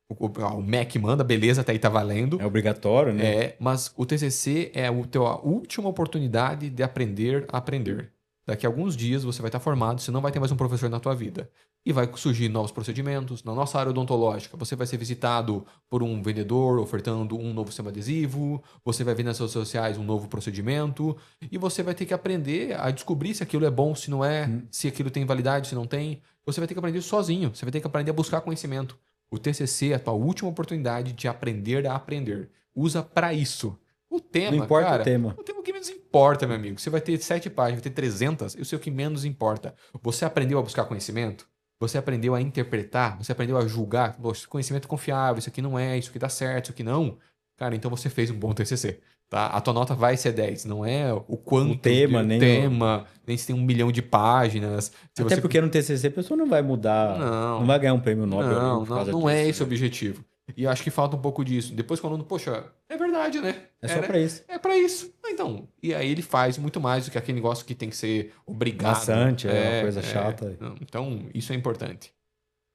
O MEC manda, beleza, até aí tá valendo. É obrigatório, né? Mas o TCC é a última oportunidade de aprender a aprender. Daqui a alguns dias você vai estar formado, você não vai ter mais um professor na tua vida. E vai surgir novos procedimentos. Na nossa área odontológica, você vai ser visitado por um vendedor ofertando um novo sistema adesivo, você vai ver nas redes sociais um novo procedimento, e você vai ter que aprender a descobrir se aquilo é bom, se não é, Hum. se aquilo tem validade, se não tem. Você vai ter que aprender sozinho, você vai ter que aprender a buscar conhecimento. O TCC é a tua última oportunidade de aprender a aprender. Usa para isso. O Não tema, importa o cara, tema. o tema que menos importa, meu amigo. Você vai ter 7 páginas, vai ter 300, eu sei o que menos importa. Você aprendeu a buscar conhecimento? Você aprendeu a interpretar? Você aprendeu a julgar? Poxa, conhecimento é confiável, isso aqui não é, isso aqui dá certo, isso aqui não. Cara, então você fez um bom TCC. Tá? A tua nota vai ser 10, não é o O quanto tema, de nem o... tema, nem se tem 1 milhão de páginas. Se Até você porque no TCC a pessoa não vai mudar, não não, vai ganhar um prêmio Nobel ali por causa não é disso, esse o né? objetivo. E eu acho que falta um pouco disso. Depois que o aluno, poxa, é verdade, né? É só pra Né? isso. É para isso. Então, e aí ele faz muito mais do que aquele negócio que tem que ser obrigado. Maçante, é uma coisa chata. Então, isso é importante.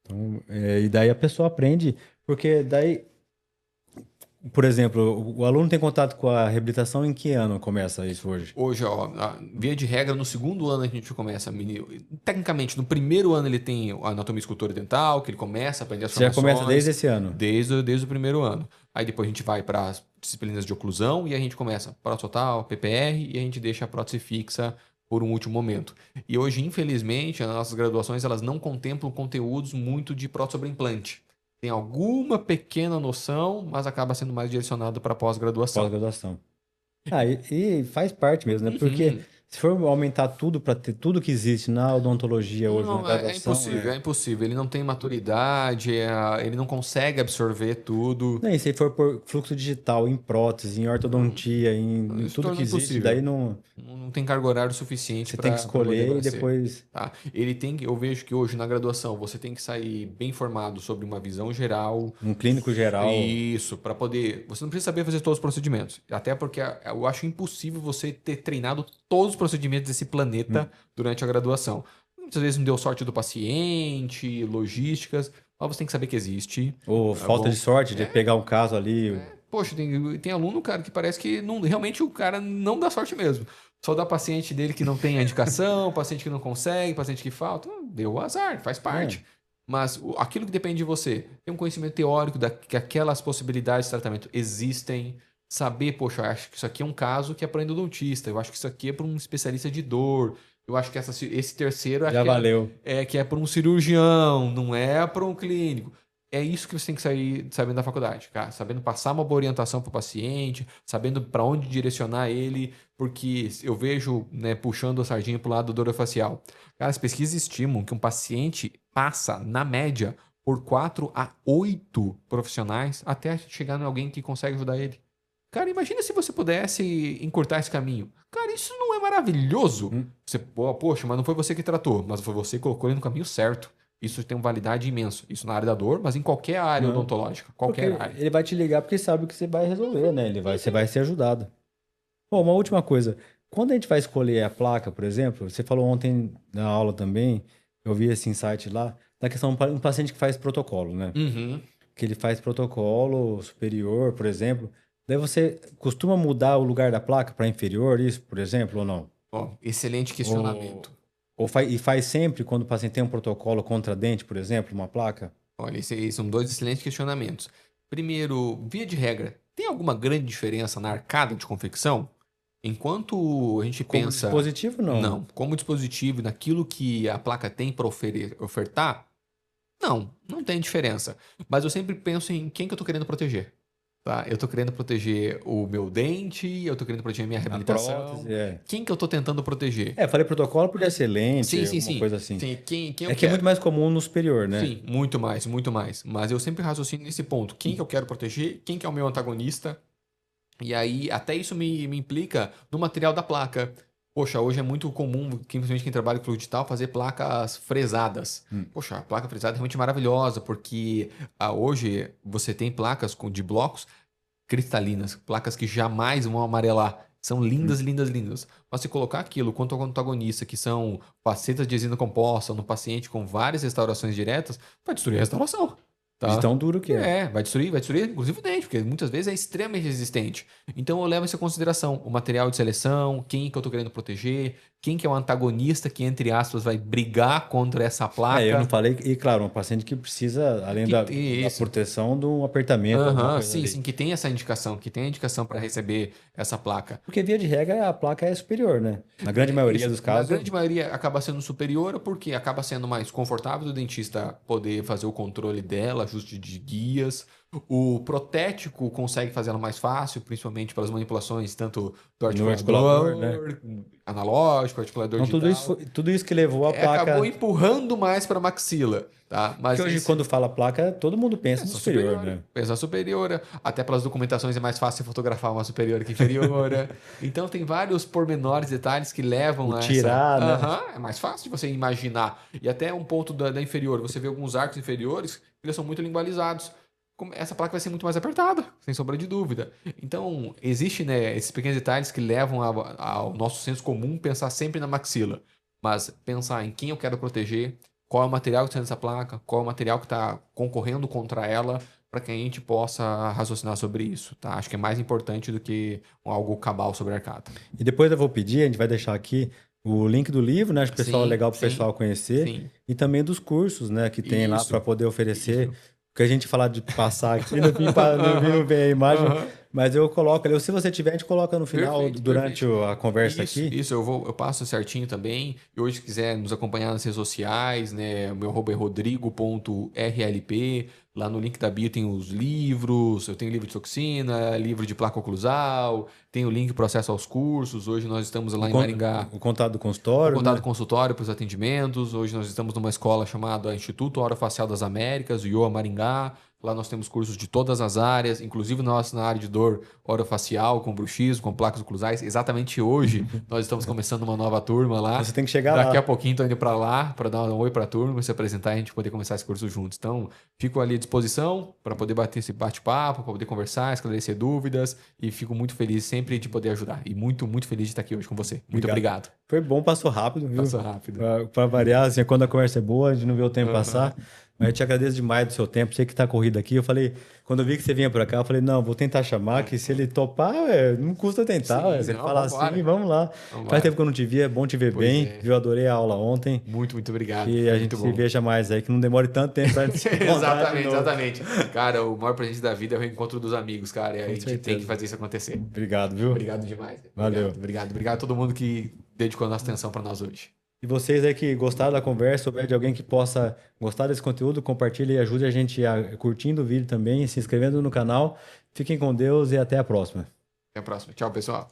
Então, e daí a pessoa aprende, porque daí, por exemplo, o aluno tem contato com a reabilitação em que ano começa isso hoje? Hoje, ó, via de regra, no segundo ano a gente começa. Tecnicamente, no primeiro ano ele tem a anatomia escultura dental, que ele começa a aprender as Você já começa formações. desde esse ano. Desde o primeiro ano. Aí depois a gente vai para as disciplinas de oclusão e a gente começa prótese total, PPR e a gente deixa a prótese fixa por um último momento. E hoje, infelizmente, as nossas graduações elas não contemplam conteúdos muito de prótese sobre implante. Tem alguma pequena noção, mas acaba sendo mais direcionado para pós-graduação. Pós-graduação. Ah, e faz parte mesmo, né? Porque Uhum. se for aumentar tudo para ter tudo que existe na odontologia hoje, na Não, é graduação, impossível, é impossível. Ele não tem maturidade, ele não consegue absorver tudo. nem se for por fluxo digital em prótese, em ortodontia, em Isso tudo torna que existe, impossível. daí não, Não tem carga horária suficiente você tem que para poder escolher e abraçar. depois Tá? Eu vejo que hoje na graduação você tem que sair bem informado sobre uma visão geral. um clínico geral, Isso, para poder. Você não precisa saber fazer todos os procedimentos. Até porque eu acho impossível você ter treinado todos os procedimentos desse planeta durante a graduação. Muitas vezes não deu sorte do paciente, logísticas, mas você tem que saber que existe. Ou Tá falta bom? de sorte de pegar um caso ali. Poxa, tem aluno, cara, que parece que não, realmente o cara não dá sorte mesmo. Só dá paciente dele que não tem a indicação, paciente que não consegue, paciente que falta. Deu azar, faz É, parte. Mas aquilo que depende de você, ter um conhecimento teórico que aquelas possibilidades de tratamento existem, saber, poxa, eu acho que isso aqui é um caso que é para endodontista, eu acho que isso aqui é para um especialista de dor, eu acho que esse terceiro já valeu. que é para um cirurgião, não é para um clínico. É isso que você tem que sair sabendo da faculdade, cara. Sabendo passar uma boa orientação para o paciente, sabendo para onde direcionar ele, porque eu vejo, né, puxando a sardinha para o lado do orofacial. Cara, as pesquisas estimam que um paciente passa, na média, por 4 a 8 profissionais até chegar em alguém que consegue ajudar ele. Cara, imagina se você pudesse encurtar esse caminho. Cara, isso não é maravilhoso? Hum. Você, poxa, mas não foi você que tratou, mas foi você que colocou ele no caminho certo. Isso tem uma validade imensa. Isso na área da dor, mas em qualquer área Não. odontológica. Porque Qualquer área. ele vai te ligar porque sabe que você vai resolver, né? Você vai ser ajudado. Bom, uma última coisa. Quando a gente vai escolher a placa, por exemplo, você falou ontem na aula também, eu vi esse insight lá, da questão de um paciente que faz protocolo, né? Uhum. Que ele faz protocolo superior, por exemplo. Daí você costuma mudar o lugar da placa para inferior, isso, por exemplo, ou não? Ó, excelente questionamento. E faz sempre quando o paciente tem um protocolo contra dente, por exemplo, uma placa? Olha, esses são dois excelentes questionamentos. Primeiro, via de regra, tem alguma grande diferença na arcada de confecção? Enquanto a gente Como pensa. dispositivo, não. Não, como dispositivo e naquilo que a placa tem para ofertar, não tem diferença. Mas eu sempre penso em quem que eu estou querendo proteger. Tá? Eu estou querendo proteger o meu dente, eu estou querendo proteger a minha A reabilitação. prótese, é. Quem que eu estou tentando proteger? É, falei protocolo podia ser lente, Sim, sim, alguma sim. coisa assim. Sim, quem eu É que é quero? muito mais comum no superior, né? Sim, muito mais, muito mais. Mas eu sempre raciocino nesse ponto. Quem que eu quero proteger? Quem que é o meu antagonista? E aí, até isso me implica no material da placa. Poxa, hoje é muito comum, principalmente quem trabalha com fluido digital, fazer placas fresadas. Poxa, a placa fresada é realmente maravilhosa, porque hoje você tem placas de blocos cristalinas, placas que jamais vão amarelar. São lindas, lindas, lindas. Mas se colocar aquilo quanto ao antagonista, que são facetas de resina composta no paciente com várias restaurações diretas, vai destruir a restauração. De Tá? tão duro que é. Vai destruir inclusive o dente, porque muitas vezes é extremamente resistente. Então eu levo isso em consideração, o material de seleção, quem que eu estou querendo proteger, quem que é o antagonista que, entre aspas, vai brigar contra essa placa. Eu não falei. E claro, um paciente que precisa, além da proteção, de um apertamento, alguma coisa sim, ali. sim, que tem essa indicação, que tem a indicação para receber essa placa. Porque via de regra a placa é superior, né? Na grande maioria dos casos. Na grande maioria acaba sendo superior porque acaba sendo mais confortável do dentista poder fazer o controle dela, ajuste de guias. O protético consegue fazê-la mais fácil, principalmente pelas manipulações tanto do articulador, né? analógico, articulador Então digital. tudo isso que levou a placa. Acabou empurrando mais para a maxila. Tá? Mas Porque hoje, quando fala placa, todo mundo pensa no superior, né? Pensa superior. Até pelas documentações é mais fácil fotografar uma superior que inferior. Então tem vários pormenores, detalhes que levam a tirar, né? É mais fácil de você imaginar. E até um ponto da inferior. Você vê alguns arcos inferiores que eles são muito lingualizados. Essa placa vai ser muito mais apertada, sem sombra de dúvida. Então, existe, né, esses pequenos detalhes que levam ao nosso senso comum pensar sempre na maxila. Mas pensar em quem eu quero proteger, qual é o material que está nessa placa, qual é o material que está concorrendo contra ela, para que a gente possa raciocinar sobre isso, tá? Acho que é mais importante do que algo cabal sobre a arcada. E depois eu vou pedir, a gente vai deixar aqui o link do livro, né? Acho que o pessoal é legal para o pessoal conhecer. Sim. E também dos cursos, né? Que tem lá para poder oferecer. Isso. Porque a gente falar de passar aqui, não vem a imagem, mas eu coloco ali. Se você tiver, a gente coloca no final, durante a conversa aqui. Isso, eu passo certinho também. E hoje, se quiser nos acompanhar nas redes sociais, né? O meu arroba é rodrigo.rlp. Lá no link da bio tem os livros, eu tenho livro de toxina, livro de placa oclusal, tem o link para acesso aos cursos. Hoje nós estamos lá em Maringá. O contato do consultório. O contato do consultório para os atendimentos. Hoje nós estamos numa escola chamada Instituto Orofacial das Américas, o IOA Maringá. Lá nós temos cursos de todas as áreas, inclusive na área de dor orofacial, com bruxismo, com placas oclusais. Exatamente hoje nós estamos começando uma nova turma lá. Você tem que chegar lá. Daqui a pouquinho estou indo para lá para dar um oi para a turma, se apresentar e a gente poder começar esse curso juntos. Então, fico ali à disposição para poder bater esse bate-papo, para poder conversar, esclarecer dúvidas e fico muito feliz sempre de poder ajudar. E muito, muito feliz de estar aqui hoje com você. Muito obrigado. Foi bom, passou rápido, viu? Passou rápido. Para variar, assim, quando a conversa é boa, a gente não vê o tempo passar. Mas eu te agradeço demais do seu tempo, sei que tá corrido aqui. Eu falei, quando eu vi que você vinha pra cá, eu falei, não, vou tentar chamar, que se ele topar, não custa tentar. Sim, Se ele não, falar vambora. assim, vamos lá. Faz Vambora. tempo que eu não te vi, é bom te ver Pois bem, é. viu? Adorei a aula ontem. Muito, muito obrigado. Que Foi a muito gente se bom. veja mais aí, que não demore tanto tempo pra gente se encontrar de Exatamente, novo. exatamente. Cara, o maior presente da vida é o reencontro dos amigos, cara. E a Com gente tem certeza. que fazer isso acontecer. Obrigado, viu? Obrigado demais. Valeu. Obrigado a todo mundo que dedicou a nossa atenção para nós hoje. E vocês aí que gostaram da conversa, souber de alguém que possa gostar desse conteúdo, compartilhe e ajude a gente a curtindo o vídeo também, se inscrevendo no canal. Fiquem com Deus e até a próxima. Até a próxima. Tchau, pessoal.